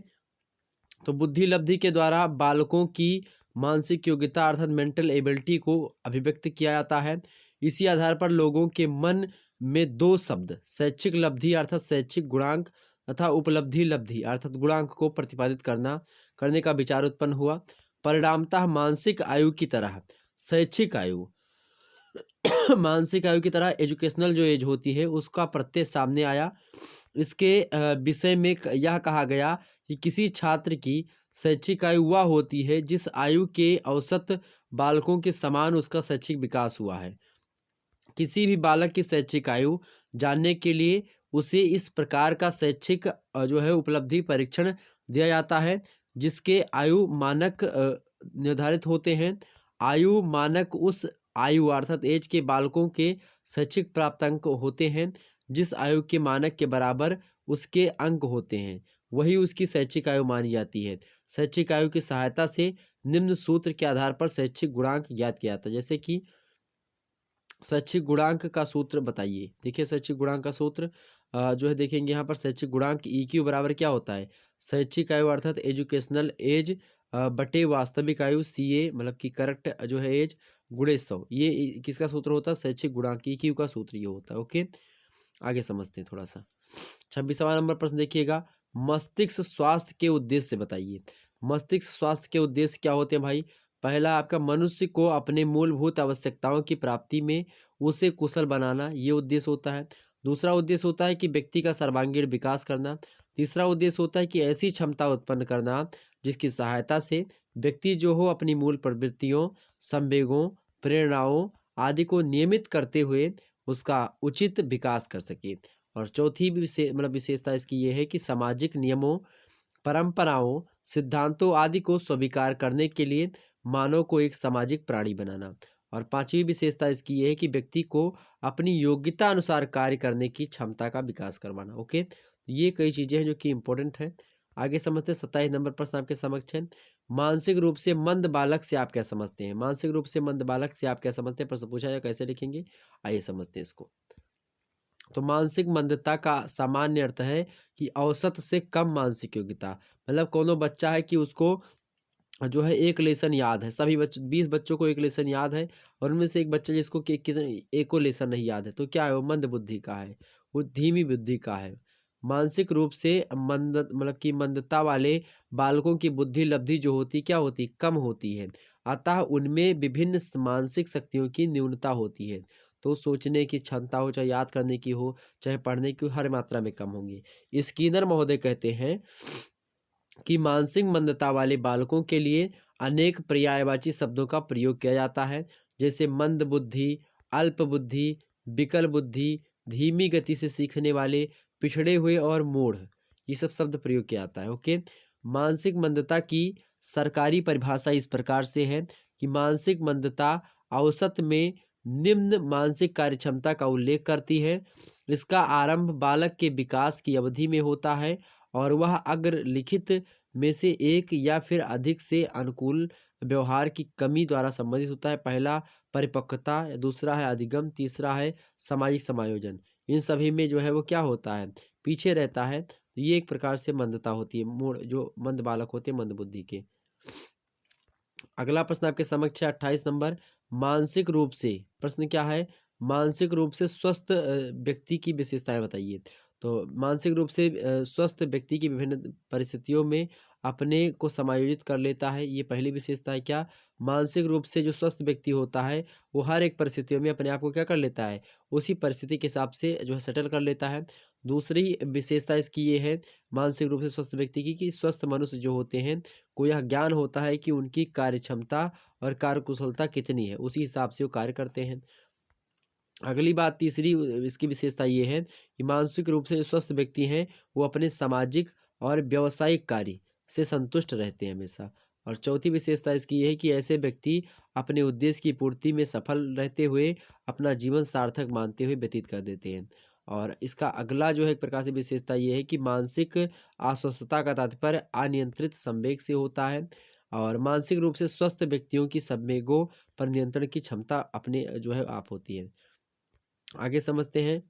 तो बुद्धि लब्धि के द्वारा बालकों की मानसिक योग्यता अर्थात मेंटल एबिलिटी को अभिव्यक्त किया जाता है। इसी आधार पर लोगों के मन में 2 शब्द शैक्षिक लब्धि अर्थात शैक्षिक गुणांक तथा उपलब्धि लब्धि अर्थात गुणांक को प्रतिपादित करने का विचार उत्पन्न हुआ। परिणामतः मानसिक आयु की तरह शैक्षिक आयु मानसिक आयु की तरह एजुकेशनल जो एज होती है उसका प्रत्यय सामने आया। इसके विषय में यह कहा गया कि किसी छात्र की शैक्षिक आयु वह होती है जिस आयु के औसत बालकों के समान उसका शैक्षिक विकास हुआ है। किसी भी बालक की शैक्षिक आयु जानने के लिए उसे इस प्रकार का शैक्षिक जो है उपलब्धि परीक्षण दिया जाता है जिसके आयु मानक निर्धारित होते हैं। आयु मानक उस आयु अर्थात एज के बालकों के शैक्षिक प्राप्तांक होते हैं जिस आयु के मानक के बराबर उसके अंक होते हैं, वही उसकी शैक्षिक आयु मानी जाती है। शैक्षिक आयु की सहायता से निम्न सूत्र के आधार पर शैक्षिक गुणांक ज्ञात किया जाता है। जैसे कि शैक्षिक गुणांक का सूत्र बताइए। देखिए शैक्षिक गुणांक का सूत्र जो है देखेंगे यहाँ पर शैक्षिक गुणांक EQ बराबर क्या होता है? शैक्षिक आयु अर्थात एजुकेशनल एज बटे वास्तविक आयु CA मतलब कि करेक्ट जो है एज गुणे 100। ये किसका सूत्र होता है? शैक्षिक गुणांक EQ का सूत्र ये होता है। ओके, आगे समझते हैं थोड़ा सा। 26वां नंबर प्रश्न देखिएगा, मस्तिष्क स्वास्थ्य के उद्देश्य बताइए। मस्तिष्क स्वास्थ्य के उद्देश्य क्या होते हैं भाई? पहला आपका मनुष्य को अपने मूलभूत आवश्यकताओं की प्राप्ति में उसे कुशल बनाना, ये उद्देश्य होता है। दूसरा उद्देश्य होता है कि व्यक्ति का सर्वांगीण विकास करना। तीसरा उद्देश्य होता है कि ऐसी क्षमता उत्पन्न करना जिसकी सहायता से व्यक्ति जो हो अपनी मूल प्रवृत्तियों, संवेगों, प्रेरणाओं आदि को नियमित करते हुए उसका उचित विकास कर सके। और चौथी विशेषता इसकी ये है कि सामाजिक नियमों, परंपराओं, सिद्धांतों आदि को स्वीकार करने के लिए मानव को एक सामाजिक प्राणी बनाना। और पांचवी विशेषता इसकी ये है कि व्यक्ति को अपनी योग्यता अनुसार कार्य करने की क्षमता का विकास करवाना। ओके, तो ये कई चीजें हैं जो कि इंपॉर्टेंट है। आगे समझते हैं। 27 नंबर प्रश्न आपके समक्ष है। मानसिक रूप से मंद बालक से आप क्या समझते हैं? मानसिक रूप से मंद बालक से आप क्या समझते हैं? प्रश्न पूछा जाए, कैसे लिखेंगे? आइए समझते हैं इसको। तो मानसिक मंदता का सामान्य अर्थ है कि औसत से कम मानसिक योग्यता। मतलब कोनो बच्चा है कि उसको जो है एक लेसन याद है, सभी बच्चों 20 बच्चों को एक लेसन याद है और उनमें से एक बच्चा जिसको एको लेसन नहीं याद है, तो क्या है वो मंद बुद्धि का है, वो धीमी बुद्धि का है। मानसिक रूप से मंदता वाले बालकों की बुद्धि लब्धि जो होती क्या होती, कम होती है। अतः उनमें विभिन्न मानसिक शक्तियों की न्यूनता होती है। तो सोचने की क्षमता हो, चाहे याद करने की हो, चाहे पढ़ने की हो, हर मात्रा में कम होंगी। स्किनर महोदय कहते हैं कि मानसिक मंदता वाले बालकों के लिए अनेक पर्यायवाची शब्दों का प्रयोग किया जाता है, जैसे मंद बुद्धि, अल्प बुद्धि, विकल बुद्धि, धीमी गति से सीखने वाले, पिछड़े हुए और मूढ़। ये सब शब्द प्रयोग किया जाता है। ओके, मानसिक मंदता की सरकारी परिभाषा इस प्रकार से है कि मानसिक मंदता औसत में निम्न मानसिक कार्यक्षमता का उल्लेख करती है। इसका आरंभ बालक के विकास की अवधि में होता है और वह अग्रलिखित में से एक या फिर अधिक से अनुकूल व्यवहार की कमी द्वारा संबंधित होता है। पहला परिपक्वता, दूसरा है अधिगम, तीसरा है सामाजिक समायोजन। इन सभी में जो है वो क्या होता है, पीछे रहता है। तो ये एक प्रकार से मंदता होती है, मूड जो मंद बालक होते हैं मंद बुद्धि के। अगला प्रश्न आपके समक्ष है 28 नंबर। मानसिक रूप से, प्रश्न क्या है, मानसिक रूप से स्वस्थ व्यक्ति की विशेषताएं बताइए। तो मानसिक रूप से स्वस्थ व्यक्ति की विभिन्न परिस्थितियों में अपने को समायोजित कर लेता है, ये पहली विशेषता है। क्या, मानसिक रूप से जो स्वस्थ व्यक्ति होता है वो हर एक परिस्थितियों में अपने आप को क्या कर लेता है, उसी परिस्थिति के हिसाब से जो है सेटल कर लेता है। दूसरी विशेषता इसकी ये है मानसिक रूप से स्वस्थ व्यक्ति की, कि स्वस्थ मनुष्य जो होते हैं को यह ज्ञान होता है कि उनकी कार्यक्षमता और कार्यकुशलता कितनी है, उसी हिसाब से वो कार्य करते हैं। अगली बात, तीसरी इसकी विशेषता ये है कि मानसिक रूप से जो स्वस्थ व्यक्ति हैं वो अपने सामाजिक और व्यावसायिक कार्य से संतुष्ट रहते हैं हमेशा। और चौथी विशेषता इसकी ये है कि ऐसे व्यक्ति अपने उद्देश्य की पूर्ति में सफल रहते हुए अपना जीवन सार्थक मानते हुए व्यतीत कर देते हैं। और इसका अगला जो है एक प्रकार से विशेषता ये है कि मानसिक अस्वस्थता का तात्पर्य अनियंत्रित संवेग से होता है। और मानसिक रूप से स्वस्थ व्यक्तियों की संवेगों पर नियंत्रण की क्षमता अपने जो है आप होती है। आगे समझते हैं।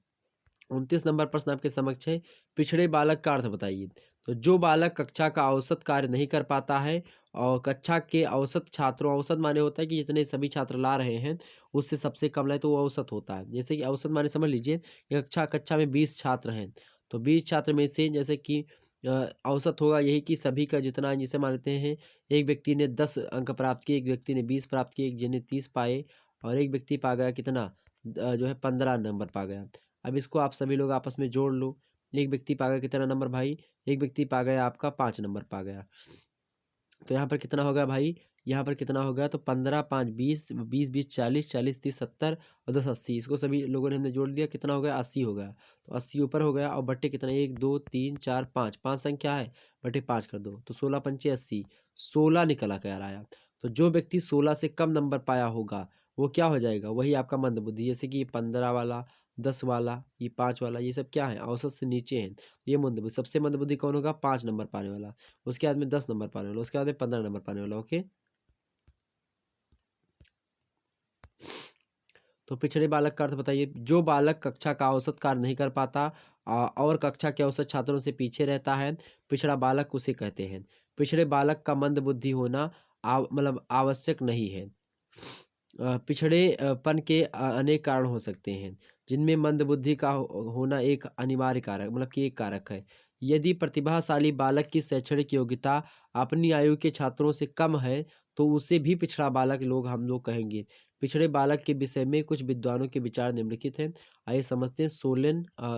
29 नंबर प्रश्न आपके समक्ष है। पिछड़े बालक का अर्थ बताइए। तो जो बालक कक्षा का औसत कार्य नहीं कर पाता है और कक्षा के औसत छात्रों, औसत माने होता है कि जितने सभी छात्र ला रहे हैं उससे सबसे कम लाए तो वो औसत होता है। जैसे कि औसत माने समझ लीजिए कि कक्षा में 20 छात्र हैं, तो 20 छात्र में से जैसे कि औसत होगा यही कि सभी का जितना, जिसे मान लेते हैं एक व्यक्ति ने 10 अंक प्राप्त किए, एक व्यक्ति ने 20 प्राप्त किए, एक ने 30 पाए और एक व्यक्ति पा गया कितना, जो है 15 नंबर पा गया। अब इसको आप सभी लोग आपस में जोड़ लो। एक व्यक्ति पा गया कितना नंबर भाई, एक व्यक्ति पा गया आपका 5 नंबर पा गया। तो यहाँ पर कितना हो गया भाई, यहाँ पर कितना हो गया, तो 15 5 20, 20 20 40, 40 30 70 और 10 80। इसको सभी लोगों ने हमने जोड़ दिया, कितना हो गया 80 हो गया। तो 80 ऊपर हो गया और बट्टे कितना, 1 2 3 4 5, 5 संख्या है, बट्टे 5 कर दो तो 16 पंचे 80, 16 निकला कर आया। तो जो व्यक्ति 16 से कम नंबर पाया होगा वो क्या हो जाएगा, वही आपका मंद बुद्धि। जैसे कि ये 15 वाला, 10 वाला, ये 5 वाला, ये सब क्या है, औसत से नीचे हैं। ये मंद बुद्धि, सबसे मंद बुद्धि कौन होगा, 5 नंबर पाने वाला। उसके बाद में 10 नंबर पाने वाला, उसके बाद में 15 नंबर पाने वाला। ओके, तो पिछड़े बालक का अर्थ बताइए। जो बालक कक्षा का औसत कार्य नहीं कर पाता और कक्षा के औसत छात्रों से पीछे रहता है, पिछड़ा बालक उसे कहते हैं। पिछड़े बालक का मंद बुद्धि होना आवश्यक नहीं है। पिछड़ेपन के अनेक कारण हो सकते हैं, जिनमें मंद बुद्धि का होना एक अनिवार्य कारक, कि एक कारक है। यदि प्रतिभाशाली बालक की शैक्षणिक योग्यता अपनी आयु के छात्रों से कम है तो उसे भी पिछड़ा बालक हम लोग कहेंगे। पिछड़े बालक के विषय में कुछ विद्वानों के विचार निम्नलिखित हैं। आइए समझते हैं।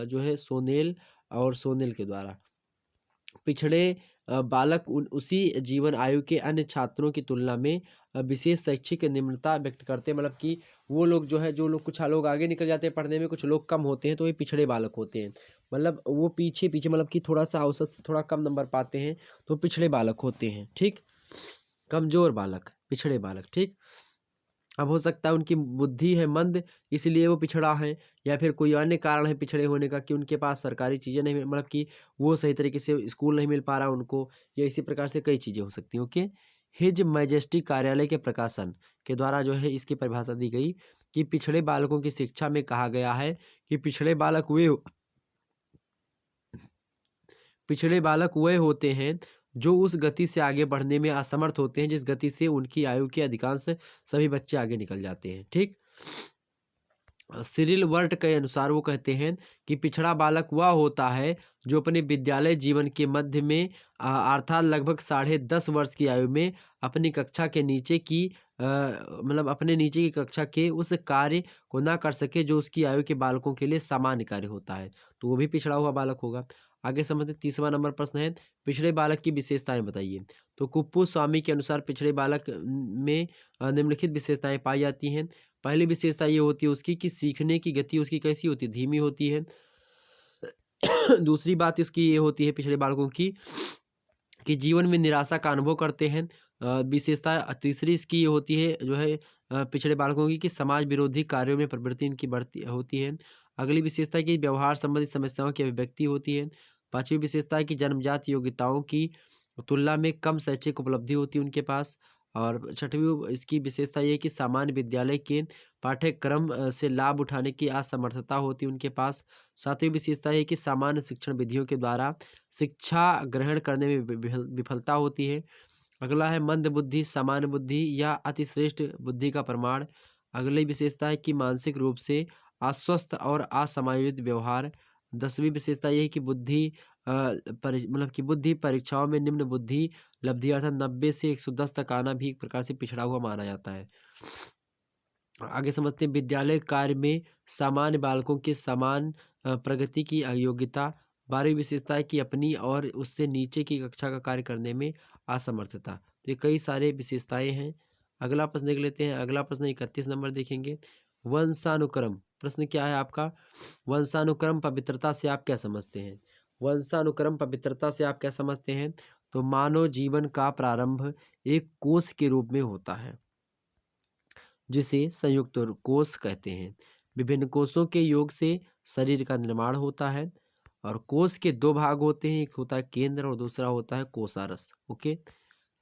जो है सोनेल और सोनेल के द्वारा। पिछड़े बालक उसी जीवन आयु के अन्य छात्रों की तुलना में विशेष शैक्षिक निम्नता व्यक्त करते हैं। मतलब कि वो लोग जो है, जो लोग कुछ लोग आगे निकल जाते हैं पढ़ने में, कुछ लोग कम होते हैं, तो ये पिछड़े बालक होते हैं। मतलब वो पीछे पीछे, मतलब कि थोड़ा सा औसत से थोड़ा कम नंबर पाते हैं, तो पिछड़े बालक होते हैं। ठीक, कमजोर बालक, पिछड़े बालक। ठीक, अब हो सकता है उनकी बुद्धि है मंद, इसलिए वो पिछड़ा है, या फिर कोई अन्य कारण है पिछड़े होने का कि उनके पास सरकारी चीज़ें नहीं मतलब कि वो सही तरीके से स्कूल नहीं मिल पा रहा उनको, या इसी प्रकार से कई चीज़ें हो सकती हैं। ओके, हिज मैजेस्टी कार्यालय के प्रकाशन के द्वारा जो है इसकी परिभाषा दी गई कि पिछड़े बालकों की शिक्षा में कहा गया है कि पिछड़े बालक वे होते हैं जो उस गति से आगे बढ़ने में असमर्थ होते हैं जिस गति से उनकी आयु के अधिकांश सभी बच्चे आगे निकल जाते हैं। ठीक, सिरिल वर्ट के अनुसार वो कहते हैं कि पिछड़ा बालक वह होता है जो अपने विद्यालय जीवन के मध्य में अर्थात लगभग 10.5 वर्ष की आयु में अपनी कक्षा के नीचे की मतलब अपने नीचे की कक्षा के उस कार्य को ना कर सके जो उसकी आयु के बालकों के लिए सामान्य कार्य होता है, तो वो भी पिछड़ा हुआ बालक होगा। आगे समझते 30वां नंबर प्रश्न है, पिछड़े बालक की विशेषताएं बताइए। तो कुप्पू स्वामी के अनुसार पिछड़े बालक में निम्नलिखित विशेषताएं पाई जाती हैं। पहली विशेषता ये होती है उसकी कि सीखने की गति उसकी कैसी होती है, धीमी होती है। दूसरी बात इसकी ये होती है पिछड़े बालकों की कि जीवन में निराशा का अनुभव करते हैं। विशेषता तीसरी इसकी ये होती है जो है पिछड़े बालकों की कि समाज विरोधी कार्यों में प्रवृत्ति इनकी बढ़ती होती है। अगली विशेषता है कि व्यवहार संबंधी समस्याओं की अभिव्यक्ति होती है। पांचवी विशेषता है कि जन्मजात योग्यताओं की तुलना में कम शैक्षिक उपलब्धि होती है उनके पास। और छठवीं इसकी विशेषता ये है कि सामान्य विद्यालय के पाठ्यक्रम से लाभ उठाने की असमर्थता होती है उनके पास। सातवीं विशेषता ये है कि सामान्य शिक्षण विधियों के द्वारा शिक्षा ग्रहण करने में विफलता होती है। अगला है मंद बुद्धि, सामान्य बुद्धि या अतिश्रेष्ठ बुद्धि का प्रमाण। अगली विशेषता है कि मानसिक रूप से अस्वस्थ और असमायोजित व्यवहार। 10वीं विशेषता ये है कि मतलब कि बुद्धि परीक्षाओं में निम्न बुद्धि लब्धि अर्थात 90 से 110 तक आना भी एक प्रकार से पिछड़ा हुआ माना जाता है। आगे समझते हैं विद्यालय कार्य में सामान्य बालकों के समान प्रगति की अयोग्यता। 12वीं विशेषता है कि अपनी और उससे नीचे की कक्षा का कार्य करने में असमर्थता। तो ये कई सारे विशेषताएं हैं। अगला प्रश्न देख लेते हैं। अगला प्रश्न 31 नंबर देखेंगे। वंशानुक्रम प्रश्न क्या है आपका, वंशानुक्रम पवित्रता से आप क्या समझते हैं। वंशानुक्रम पवित्रता से आप क्या समझते हैं। तो मानव जीवन का प्रारंभ एक कोष के रूप में होता है जिसे संयुक्त कोष कहते हैं। विभिन्न कोषों के योग से शरीर का निर्माण होता है और कोष के दो भाग होते हैं, एक होता है केंद्र और दूसरा होता है कोषारस। ओके,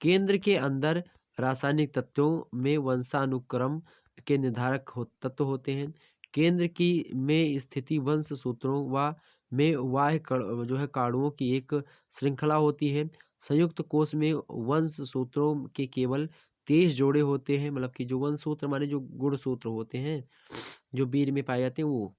केंद्र के अंदर रासायनिक तत्वों में वंशानुक्रम के निर्धारक तत्व होते हैं। केंद्र की में स्थिति वंश सूत्रों व में वाह्य जो है काणुओं की एक श्रृंखला होती है। संयुक्त कोष में वंश सूत्रों के केवल 23 जोड़े होते हैं, मतलब कि जो वंश सूत्र माने जो गुण सूत्र होते हैं जो वीर्य में पाए जाते हैं वो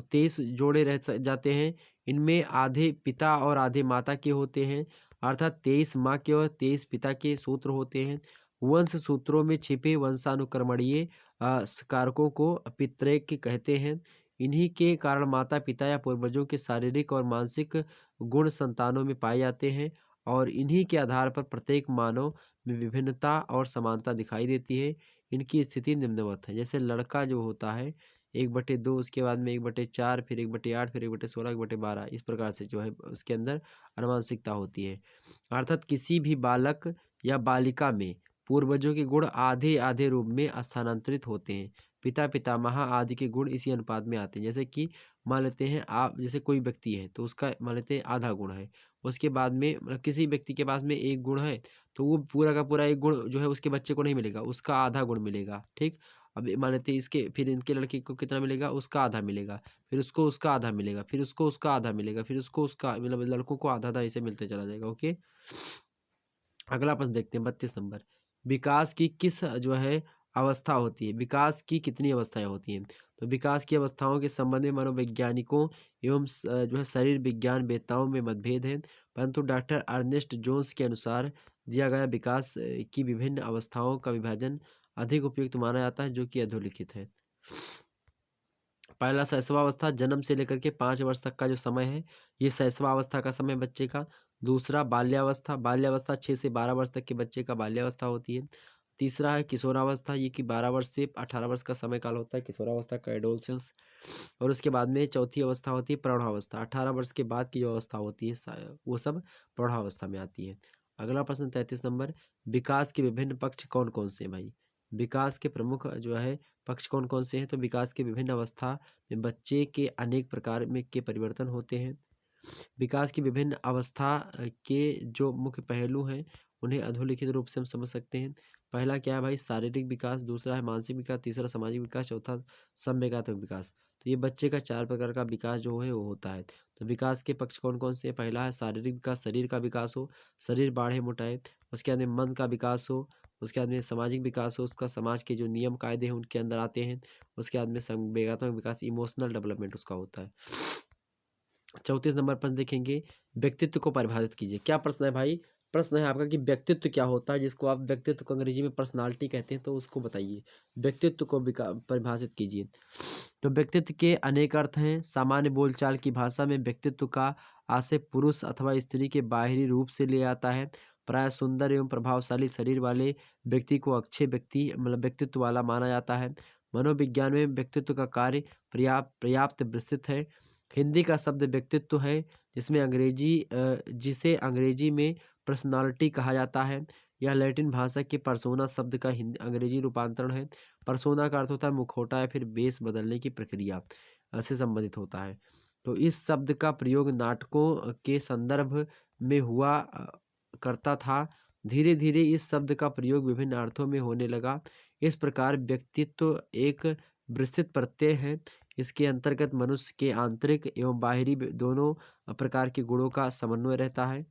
23 जोड़े जाते हैं। इनमें आधे पिता और आधे माता के होते हैं, अर्थात 23 माँ के और 23 पिता के सूत्र होते हैं। वंश सूत्रों में छिपे वंशानुक्रमणीय कारकों को पितृक कहते हैं। इन्हीं के कारण माता पिता या पूर्वजों के शारीरिक और मानसिक गुण संतानों में पाए जाते हैं और इन्हीं के आधार पर प्रत्येक मानव में विभिन्नता और समानता दिखाई देती है। इनकी स्थिति निम्नवत है, जैसे लड़का जो होता है 1/2, उसके बाद में 1/4, फिर 1/8, फिर 1/16, 1/12, इस प्रकार से जो है उसके अंदर आनुवंशिकता होती है। अर्थात किसी भी बालक या बालिका में पूर्वजों के गुण आधे आधे रूप में स्थानांतरित होते हैं। पिता पितामह आदि के गुण इसी अनुपात में आते हैं। जैसे कि मान लेते हैं आप, जैसे कोई व्यक्ति है तो उसका मान लेते हैं आधा गुण है, उसके बाद में मतलब किसी व्यक्ति के पास में एक गुण है तो वो पूरा का पूरा एक गुण जो है उसके बच्चे को नहीं मिलेगा, उसका आधा गुण मिलेगा। ठीक, अब मान लेते हैं इसके फिर इनके लड़के को कितना मिलेगा, उसका आधा मिलेगा, फिर उसको उसका आधा मिलेगा, फिर उसको उसका आधा मिलेगा, फिर उसको उसका, मतलब लड़कों को आधा आधा ऐसे मिलते चला जाएगा। ओके, अगला प्रश्न देखते हैं 32 नंबर। विकास की किस जो है अवस्था होती है, विकास की कितनी अवस्थाएं होती हैं। तो विकास की अवस्थाओं के संबंध में मनोवैज्ञानिकों एवं जो है शरीर विज्ञान वेत्ताओं में मतभेद है, परंतु डॉक्टर अर्नेस्ट जोन्स के अनुसार दिया गया विकास की विभिन्न अवस्थाओं का विभाजन अधिक उपयुक्त माना जाता है जो कि अधोलिखित है। पहला शैशवावस्था, जन्म से लेकर के 5 वर्ष तक का जो समय है, ये शैशवावस्था का समय बच्चे का। दूसरा बाल्यावस्था, बाल्यावस्था 6 से 12 वर्ष तक के बच्चे का बाल्यावस्था होती है। तीसरा है किशोरावस्था, ये कि 12 वर्ष से 18 वर्ष का समय काल होता है किशोरावस्था का, एडोलसेंस। और उसके बाद में चौथी अवस्था होती है प्रौढ़ावस्था। 18 वर्ष के बाद की जो अवस्था होती है वो सब प्रौढ़ावस्था में आती है। अगला प्रश्न 33 नंबर, विकास के विभिन्न पक्ष कौन कौन से हैं भाई? विकास के प्रमुख जो है पक्ष कौन कौन से हैं? तो विकास के विभिन्न अवस्था में बच्चे के अनेक प्रकार में के परिवर्तन होते हैं। विकास की विभिन्न अवस्था के जो मुख्य पहलू हैं उन्हें अधोलिखित रूप से हम समझ सकते हैं। पहला क्या है भाई? शारीरिक विकास, दूसरा है मानसिक विकास, तीसरा सामाजिक विकास, चौथा संवेगात्मक विकास। तो ये बच्चे का 4 प्रकार का विकास जो है वो होता है। तो विकास के पक्ष कौन कौन से हैं? पहला है शारीरिक विकास, शरीर का विकास हो, शरीर बाढ़े मोटाए। उसके बाद में मन का विकास हो। उसके बाद में सामाजिक विकास हो, उसका समाज के जो नियम कायदे हैं उनके अंदर आते हैं। उसके बाद में संवेगात्मक विकास, इमोशनल डेवलपमेंट उसका होता है। 34 नंबर प्रश्न देखेंगे, व्यक्तित्व को परिभाषित कीजिए। क्या प्रश्न है भाई? प्रश्न है आपका कि व्यक्तित्व क्या होता है, जिसको आप व्यक्तित्व को अंग्रेजी में पर्सनालिटी कहते हैं, तो उसको बताइए। व्यक्तित्व को परिभाषित कीजिए। तो व्यक्तित्व के अनेक अर्थ हैं। सामान्य बोलचाल की भाषा में व्यक्तित्व का आशय पुरुष अथवा स्त्री के बाहरी रूप से ले आता है। प्राय सुंदर एवं प्रभावशाली शरीर वाले व्यक्ति को अच्छे व्यक्ति मतलब व्यक्तित्व वाला माना जाता है। मनोविज्ञान में व्यक्तित्व का कार्य पर्याप्त विस्तृत है। हिंदी का शब्द व्यक्तित्व है, जिसे अंग्रेजी में पर्सनालिटी कहा जाता है। यह लैटिन भाषा के पर्सोना शब्द का अंग्रेजी रूपांतरण है। पर्सोना का अर्थ होता है मुखौटा या फिर बेस बदलने की प्रक्रिया से संबंधित होता है। तो इस शब्द का प्रयोग नाटकों के संदर्भ में हुआ करता था। धीरे धीरे इस शब्द का प्रयोग विभिन्न अर्थों में होने लगा। इस प्रकार व्यक्तित्व एक विस्तृत प्रत्यय है। इसके अंतर्गत मनुष्य के आंतरिक एवं बाहरी दोनों प्रकार के गुणों का समन्वय रहता है।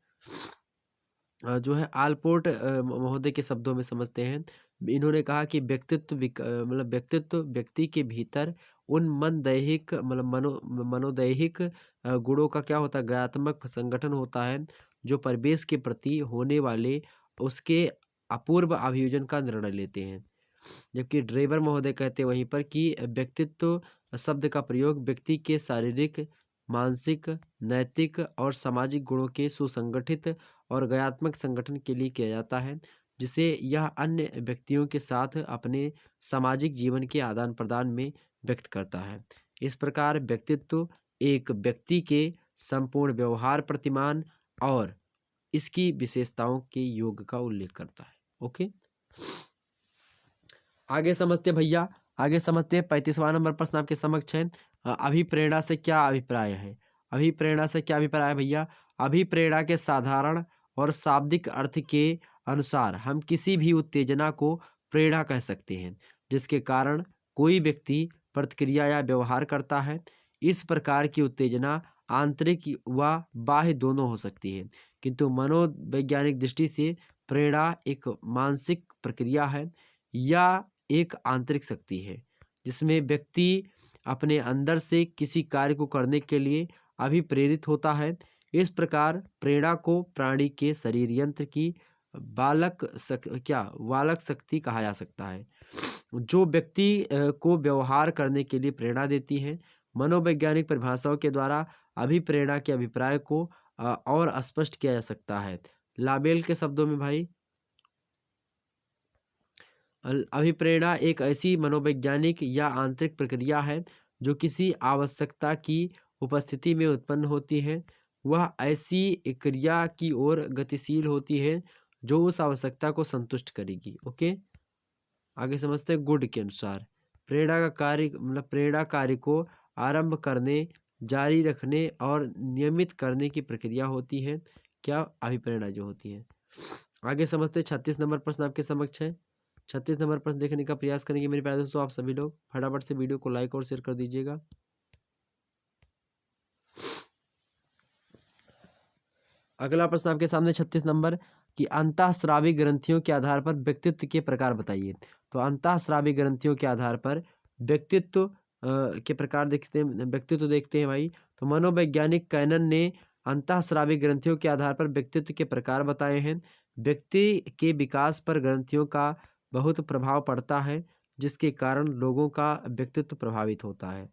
जो है आलपोर्ट महोदय के शब्दों में समझते हैं। इन्होंने कहा कि व्यक्तित्व व्यक्ति के भीतर उन मनदैहिक मनोदैहिक गुणों का क्या होता है, ज्ञानात्मक संगठन होता है, जो परिवेश के प्रति होने वाले उसके अपूर्व अभियोजन का निर्णय लेते हैं। जबकि ड्रेबर महोदय कहते हैं वहीं पर कि व्यक्तित्व शब्द का प्रयोग व्यक्ति के शारीरिक, मानसिक, नैतिक और सामाजिक गुणों के सुसंगठित और ज्ञानात्मक संगठन के लिए किया जाता है, जिसे यह अन्य व्यक्तियों के साथ अपने सामाजिक जीवन के आदान प्रदान में व्यक्त करता है। इस प्रकार व्यक्तित्व एक व्यक्ति के संपूर्ण व्यवहार प्रतिमान और इसकी विशेषताओं के योग का उल्लेख करता है। ओके, आगे समझते भैया, आगे समझते हैं। 35वां नंबर प्रश्न आपके समक्ष है। अभिप्रेरणा से क्या अभिप्राय है? अभिप्रेरणा से क्या अभिप्राय है भैया? अभिप्रेरणा के साधारण और शाब्दिक अर्थ के अनुसार हम किसी भी उत्तेजना को प्रेरणा कह सकते हैं, जिसके कारण कोई व्यक्ति प्रतिक्रिया या व्यवहार करता है। इस प्रकार की उत्तेजना आंतरिक व बाह्य दोनों हो सकती है, किंतु मनोवैज्ञानिक दृष्टि से प्रेरणा एक मानसिक प्रक्रिया है या एक आंतरिक शक्ति है, जिसमें व्यक्ति अपने अंदर से किसी कार्य को करने के लिए अभिप्रेरित होता है। इस प्रकार प्रेरणा को प्राणी के शरीर यंत्र की वालक शक्ति कहा जा सकता है, जो व्यक्ति को व्यवहार करने के लिए प्रेरणा देती है। मनोवैज्ञानिक परिभाषाओं के द्वारा अभिप्रेरणा के अभिप्राय को और स्पष्ट किया जा सकता है। लाबेल के शब्दों में भाई, अभिप्रेरणा एक ऐसी मनोवैज्ञानिक या आंतरिक प्रक्रिया है जो किसी आवश्यकता की उपस्थिति में उत्पन्न होती है। वह ऐसी क्रिया की ओर गतिशील होती है जो उस आवश्यकता को संतुष्ट करेगी। ओके, आगे समझते हैं। गुड के अनुसार प्रेरणा का कार्य प्रेरणा कार्य को आरंभ करने, जारी रखने और नियमित करने की प्रक्रिया होती है। क्या? अभिप्रेरणा जो होती है। आगे समझते हैं। 36 नंबर प्रश्न आपके समक्ष है। 36 नंबर प्रश्न देखने का प्रयास करेंगे मेरे प्यारे दोस्तों। आप सभी लोग फटाफट से वीडियो को लाइक और शेयर कर दीजिएगा। अगला प्रश्न आपके सामने 36 नंबर कि अंतःस्रावी ग्रंथियों के आधार पर व्यक्तित्व के प्रकार बताइए। तो अंतःस्रावी ग्रंथियों के आधार पर व्यक्तित्व के प्रकार व्यक्तित्व देखते हैं भाई। तो मनोवैज्ञानिक कैनन ने अंतःस्रावी ग्रंथियों के आधार पर व्यक्तित्व के प्रकार बताए हैं। व्यक्ति के विकास पर ग्रंथियों का बहुत प्रभाव पड़ता है, जिसके कारण लोगों का व्यक्तित्व प्रभावित होता है।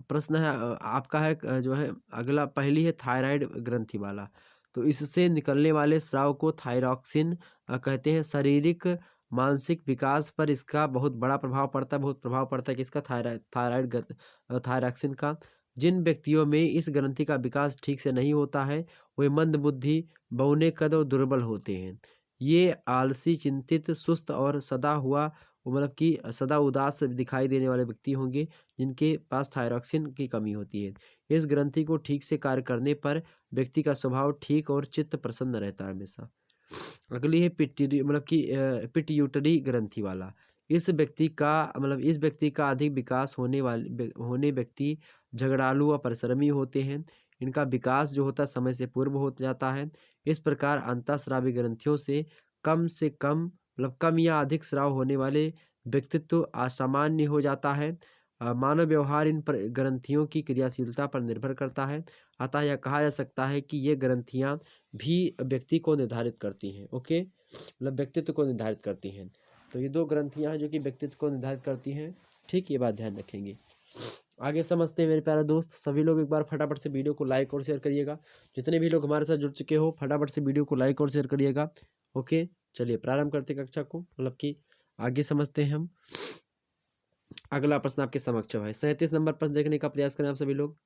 प्रश्न है आपका है जो है अगला, पहली है थायराइड ग्रंथि वाला। तो इससे निकलने वाले स्राव को थायरॉक्सिन कहते हैं। शारीरिक मानसिक विकास पर इसका बहुत बड़ा प्रभाव पड़ता है, बहुत प्रभाव पड़ता है किसका, थायरॉक्सिन का। जिन व्यक्तियों में इस ग्रंथि का विकास ठीक से नहीं होता है वे मंदबुद्धि, बौने कद और दुर्बल होते हैं। ये आलसी, चिंतित, सुस्त और सदा हुआ मतलब कि सदा उदास दिखाई देने वाले व्यक्ति होंगे जिनके पास थायरॉक्सिन की कमी होती है। इस ग्रंथि को ठीक से कार्य करने पर व्यक्ति का स्वभाव ठीक और चित्त प्रसन्न रहता है हमेशा। अगली है पिट्यूटरी मतलब कि पिट्यूटरी ग्रंथि वाला। इस व्यक्ति का अधिक विकास होने व्यक्ति झगड़ालू व परिश्रमी होते हैं। इनका विकास जो होता है समय से पूर्व हो जाता है। इस प्रकार अंतःस्रावी ग्रंथियों से कम मतलब कम या अधिक स्राव होने वाले व्यक्तित्व असामान्य हो जाता है। मानव व्यवहार इन ग्रंथियों की क्रियाशीलता पर निर्भर करता है। अतः यह कहा जा सकता है कि ये ग्रंथियां भी व्यक्ति को निर्धारित करती हैं। ओके, मतलब व्यक्तित्व को निर्धारित करती हैं। तो ये दो ग्रंथियां हैं जो कि व्यक्तित्व को निर्धारित करती हैं। ठीक, ये बात ध्यान रखेंगे। आगे समझते हैं मेरे प्यारे दोस्त। सभी लोग एक बार फटाफट से वीडियो को लाइक और शेयर करिएगा। जितने भी लोग हमारे साथ जुड़ चुके हो फटाफट से वीडियो को लाइक और शेयर करिएगा। ओके, चलिए प्रारंभ करते हैं कक्षा को, मतलब कि आगे समझते हैं हम। अगला प्रश्न आपके समक्ष है। 37 नंबर प्रश्न देखने का प्रयास करें आप सभी लोग।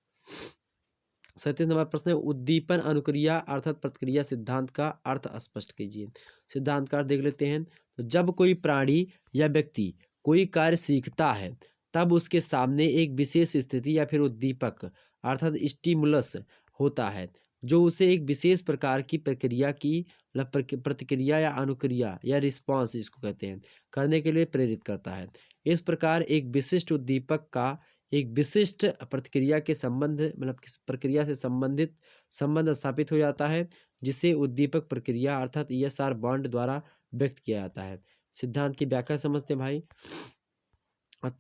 37 नंबर प्रश्न है, उद्दीपन अनुक्रिया अर्थात प्रतिक्रिया सिद्धांत का अर्थ स्पष्ट कीजिए। सिद्धांत का अर्थ देख लेते हैं। तो जब कोई प्राणी या व्यक्ति कोई कार्य सीखता है तब उसके सामने एक विशेष स्थिति या फिर उद्दीपक अर्थात स्टिमुलस होता है जो उसे एक विशेष प्रकार की प्रक्रिया की मतलब प्रतिक्रिया या अनुक्रिया या रिस्पॉन्स इसको कहते हैं करने के लिए प्रेरित करता है। इस प्रकार एक विशिष्ट उद्दीपक का एक विशिष्ट प्रतिक्रिया के संबंध मतलब किस प्रक्रिया से संबंधित संबंध स्थापित हो जाता है जिसे उद्दीपक प्रक्रिया अर्थात ईएसआर बॉन्ड द्वारा व्यक्त किया जाता है। सिद्धांत की व्याख्या समझते हैं भाई।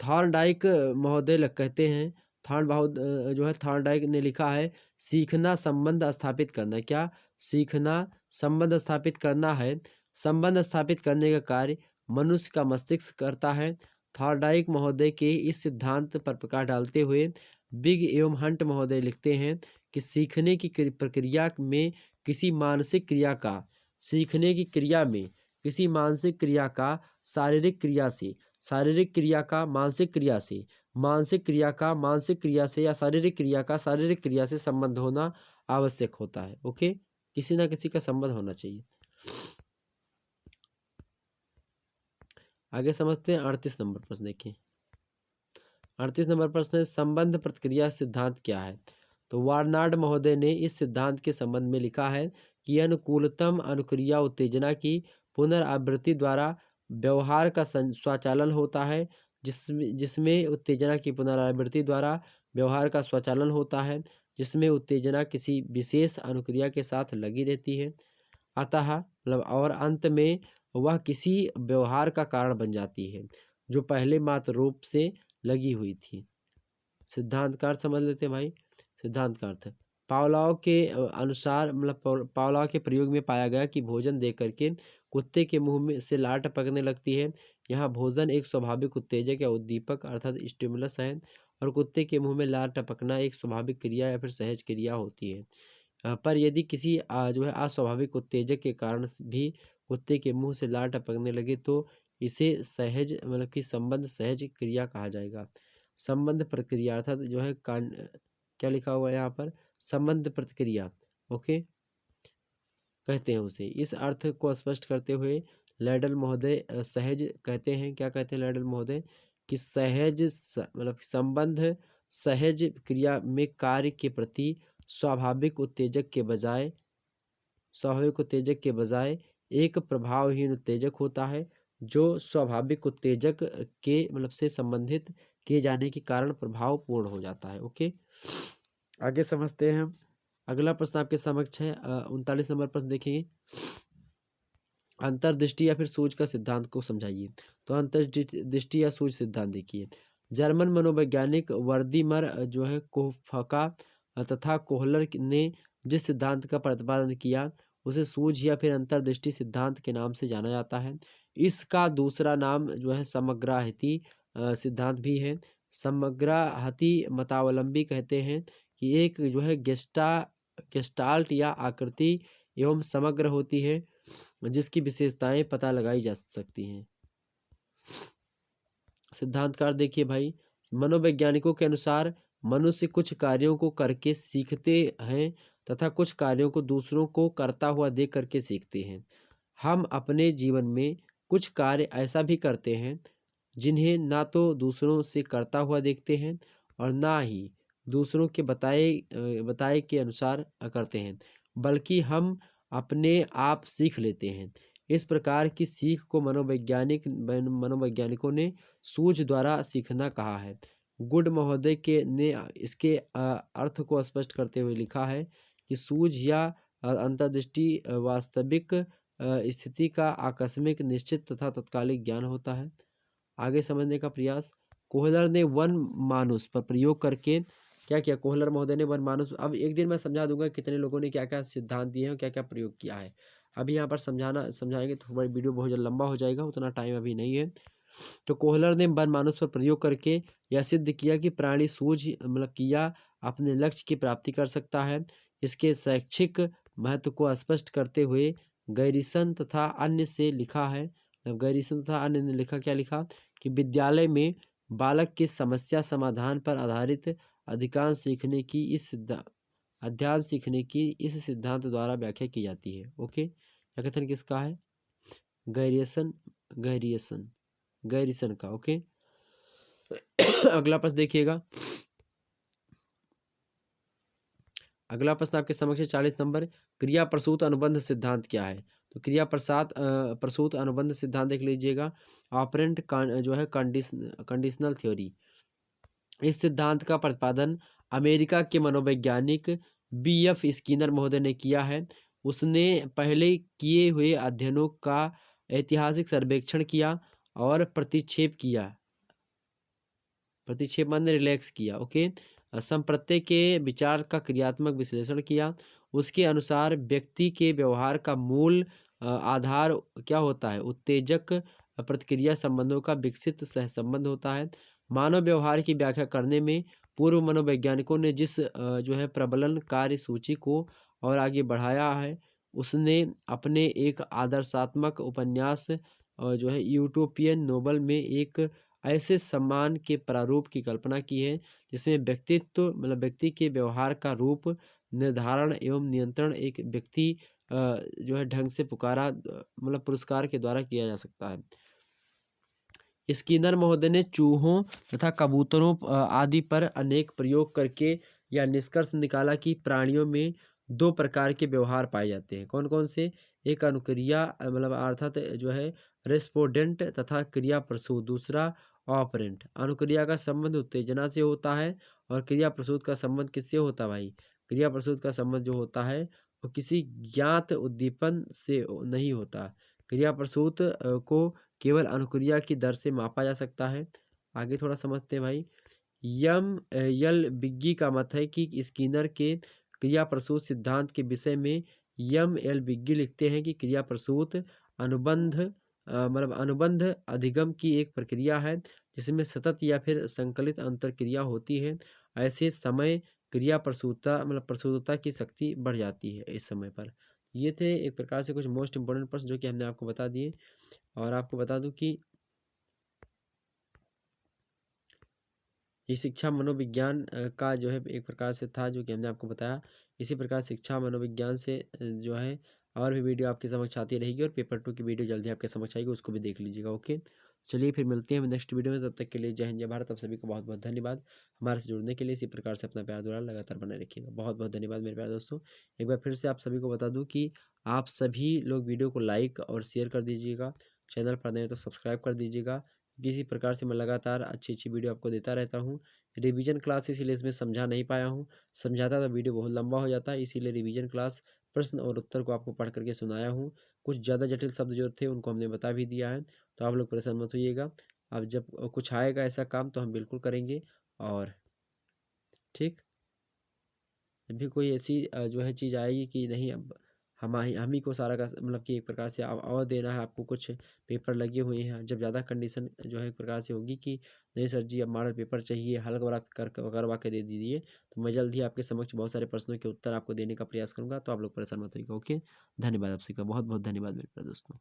थॉर्नडाइक महोदय कहते हैं, थॉर्नडाइक ने लिखा है, सीखना संबंध स्थापित करना। क्या सीखना संबंध स्थापित करना है। संबंध स्थापित करने का कार्य मनुष्य का मस्तिष्क करता है। थॉर्नडाइक महोदय के इस सिद्धांत पर प्रकाश डालते हुए बिग एवं हंट महोदय लिखते हैं कि सीखने की प्रक्रिया में किसी मानसिक क्रिया का सीखने की क्रिया में किसी मानसिक क्रिया का शारीरिक क्रिया से शारीरिक क्रिया का मानसिक क्रिया से मानसिक क्रिया का मानसिक क्रिया से या शारीरिक क्रिया का शारीरिक क्रिया से संबंध होना आवश्यक होता है। ओके, किसी ना किसी का संबंध होना चाहिए। आगे समझते हैं 38 नंबर प्रश्न देखिए। 38 नंबर प्रश्न है, संबंध प्रतिक्रिया सिद्धांत क्या है। तो वार्नाड महोदय ने इस सिद्धांत के संबंध में लिखा है कि अनुकूलतम अनुक्रिया उत्तेजना की पुनरावृत्ति द्वारा व्यवहार का स्वचालन होता है जिसमें उत्तेजना की पुनरावृत्ति द्वारा व्यवहार का स्वचालन होता है जिसमें उत्तेजना किसी विशेष अनुक्रिया के साथ लगी रहती है अतः मतलब और अंत में वह किसी व्यवहार का कारण बन जाती है जो पहले मात्र रूप से लगी हुई थी। सिद्धांत का अर्थ समझ लेते हैं भाई। सिद्धांत का अर्थ पावलोव के अनुसार मतलब पावलोव के प्रयोग में पाया गया कि भोजन देख करके कुत्ते के मुंह में से लार टपकने लगती है। यहाँ भोजन एक स्वाभाविक उत्तेजक या उद्दीपक अर्थात स्टिमुलस है और कुत्ते के मुंह में लार टपकना एक स्वाभाविक क्रिया या फिर सहज क्रिया होती है। पर यदि किसी जो है अस्वाभाविक उत्तेजक के कारण भी कुत्ते के मुंह से लार टपकने लगे तो इसे सहज मतलब कि संबंध सहज क्रिया कहा जाएगा। संबंध प्रक्रिया अर्थात जो है क्या लिखा हुआ है यहाँ पर, संबंध प्रतिक्रिया। ओके कहते हैं उसे। इस अर्थ को स्पष्ट करते हुए लैडल महोदय सहज कहते हैं, क्या कहते हैं लैडल महोदय कि सहज मतलब संबंध सहज क्रिया में कार्य के प्रति स्वाभाविक उत्तेजक के बजाय एक प्रभावहीन उत्तेजक होता है जो स्वाभाविक उत्तेजक के मतलब से संबंधित किए जाने के कारण प्रभावपूर्ण हो जाता है। ओके आगे समझते हैं हम। अगला प्रश्न आपके समक्ष है 39 नंबर प्रश्न देखिए। अंतर्दृष्टि या फिर सूझ का सिद्धांत को समझाइए। तो अंतर्दृष्टि या सूझ सिद्धांत देखिए। जर्मन मनोवैज्ञानिक वर्दीमर जो है कोहफका तथा कोहलर ने जिस सिद्धांत का प्रतिपादन किया उसे सूझ या फिर अंतर्दृष्टि सिद्धांत के नाम से जाना जाता है। इसका दूसरा नाम जो है समग्राहिति सिद्धांत भी है। समग्राहति मतावलंबी कहते हैं कि एक जो है गेस्टाल्ट या आकृति एवं समग्र होती है जिसकी विशेषताएं पता लगाई जा सकती हैं। सिद्धांतकार देखिए भाई, मनोवैज्ञानिकों के अनुसार मनुष्य कुछ कार्यों को करके सीखते हैं तथा कुछ कार्यों को दूसरों को करता हुआ देख करके सीखते हैं। हम अपने जीवन में कुछ कार्य ऐसा भी करते हैं जिन्हें ना तो दूसरों से करता हुआ देखते हैं और ना ही दूसरों के बताए के अनुसार करते हैं, बल्कि हम अपने आप सीख लेते हैं। इस प्रकार की सीख को मनोवैज्ञानिकों ने सूझ द्वारा सीखना कहा है। गुड महोदय के ने इसके अर्थ को स्पष्ट करते हुए लिखा है कि सूझ या अंतर्दृष्टि वास्तविक स्थिति का आकस्मिक, निश्चित तथा तत्कालिक ज्ञान होता है। आगे समझने का प्रयास, कोहलर ने वन मानुस पर प्रयोग करके क्या किया? कोहलर महोदय ने वन मानुस, अब एक दिन मैं समझा दूंगा कितने लोगों ने क्या क्या सिद्धांत दिए हैं और क्या क्या प्रयोग किया है। अभी यहाँ पर समझाएंगे तो हमारी वीडियो बहुत लंबा हो जाएगा, उतना टाइम अभी नहीं है। तो कोहलर ने वन मानुस पर प्रयोग करके यह सिद्ध किया कि प्राणी सूझ किया अपने लक्ष्य की प्राप्ति कर सकता है। इसके शैक्षिक महत्व को स्पष्ट करते हुए गैरिसन तथा अन्य से लिखा है। गैरिसन तथा अन्य ने लिखा, क्या लिखा कि विद्यालय में बालक के समस्या समाधान पर आधारित अधिकांश सीखने की इस सिद्धांत द्वारा व्याख्या की जाती है। ओके, यह कथन किसका है? गैरिसन का। ओके अगला प्रश्न देखिएगा। अगला प्रश्न आपके समक्ष 40 नंबर, क्रिया प्रसूत अनुबंध सिद्धांत क्या है? तो क्रिया प्रसूत अनुबंध सिद्धांत देख लीजिएगा। ऑपरेंट जो है कंडीशनल थ्योरी। इस सिद्धांत का प्रतिपादन अमेरिका के मनोवैज्ञानिक B.F. स्किनर महोदय ने किया है। उसने पहले किए हुए अध्ययनों का ऐतिहासिक सर्वेक्षण किया और प्रतिक्षेप माने रिलैक्स किया। ओके, संप्रत्यय के विचार का क्रियात्मक विश्लेषण किया। उसके अनुसार व्यक्ति के व्यवहार का मूल आधार क्या होता है? उत्तेजक प्रतिक्रिया संबंधों का विकसित सहसंबंध होता है। मानव व्यवहार की व्याख्या करने में पूर्व मनोवैज्ञानिकों ने जिस जो है प्रबलन कार्य सूची को और आगे बढ़ाया है, उसने अपने एक आदर्शात्मक उपन्यास जो है यूटोपियन नोबल में एक ऐसे सम्मान के प्रारूप की कल्पना की है जिसमें व्यक्ति के व्यवहार का रूप निर्धारण एवं नियंत्रण एक व्यक्ति जो है ढंग से पुरस्कार के द्वारा किया जा सकता है। स्किनर महोदय ने चूहों तथा कबूतरों आदि पर अनेक प्रयोग करके यह निष्कर्ष निकाला कि प्राणियों में दो प्रकार के व्यवहार पाए जाते हैं। कौन कौन से? एक अनुक्रिया अर्थात जो है रेस्पोंडेंट तथा क्रिया प्रसूत, दूसरा ऑपरेंट। अनुक्रिया का संबंध उत्तेजना से होता है और क्रिया प्रसूत का संबंध किससे होता है भाई? क्रिया प्रसूत का संबंध जो होता है वो किसी ज्ञात उद्दीपन से नहीं होता। क्रिया प्रसूत को केवल अनुक्रिया की दर से मापा जा सकता है। आगे थोड़ा समझते हैं भाई। एल बिग्गी का मत है कि स्किनर के क्रिया प्रसूत सिद्धांत के विषय में एल बिग्गी लिखते हैं कि क्रिया प्रसूत अनुबंध अधिगम की एक प्रक्रिया है जिसमें सतत या फिर संकलित अंतर क्रिया होती है। ऐसे समय क्रिया प्रसूतता की शक्ति बढ़ जाती है इस समय पर। ये थे एक प्रकार से कुछ मोस्ट इंपोर्टेंट प्रश्न जो कि हमने आपको बता दिए। और आपको बता दूं कि ये शिक्षा मनोविज्ञान का जो है एक प्रकार से था जो कि हमने आपको बताया। इसी प्रकार शिक्षा मनोविज्ञान से जो है और भी वीडियो आपके समक्ष आती रहेगी और पेपर 2 की वीडियो जल्दी आपके समक्ष आएगी, उसको भी देख लीजिएगा। ओके, चलिए फिर मिलते हैं नेक्स्ट वीडियो में। तब तक के लिए जय हिंद जय भारत। आप सभी को बहुत बहुत धन्यवाद हमारे से जुड़ने के लिए। इसी प्रकार से अपना प्यार दुलार लगातार बनाए रखिएगा। बहुत बहुत धन्यवाद मेरे प्यारे दोस्तों। एक बार फिर से आप सभी को बता दूँ कि आप सभी लोग वीडियो को लाइक और शेयर कर दीजिएगा। चैनल पर नए तो सब्सक्राइब कर दीजिएगा। किसी प्रकार से मैं लगातार अच्छी अच्छी वीडियो आपको देता रहता हूँ। रिवीजन क्लास इसीलिए इसमें समझा नहीं पाया हूँ, समझाता तो वीडियो बहुत लंबा हो जाता है, इसीलिए रिवीजन क्लास प्रश्न और उत्तर को आपको पढ़ करके सुनाया हूँ। कुछ ज़्यादा जटिल शब्द जो थे उनको हमने बता भी दिया है, तो आप लोग परेशान मत होइएगा। अब जब कुछ आएगा ऐसा काम तो हम बिल्कुल करेंगे। और ठीक, जब भी कोई ऐसी जो है चीज़ आएगी कि नहीं अब हम ही को सारा का मतलब कि एक प्रकार से और देना है आपको, कुछ पेपर लगे हुए हैं। जब ज़्यादा कंडीशन जो है एक प्रकार से होगी कि नहीं सर जी अब मॉडल पेपर चाहिए, हल करवा के दे दीजिए, तो मैं जल्द ही आपके समक्ष बहुत सारे प्रश्नों के उत्तर आपको देने का प्रयास करूँगा। तो आप लोग परेशान मत होइएगा। ओके, धन्यवाद आप सभी का, बहुत बहुत धन्यवाद मेरे प्यारे दोस्तों।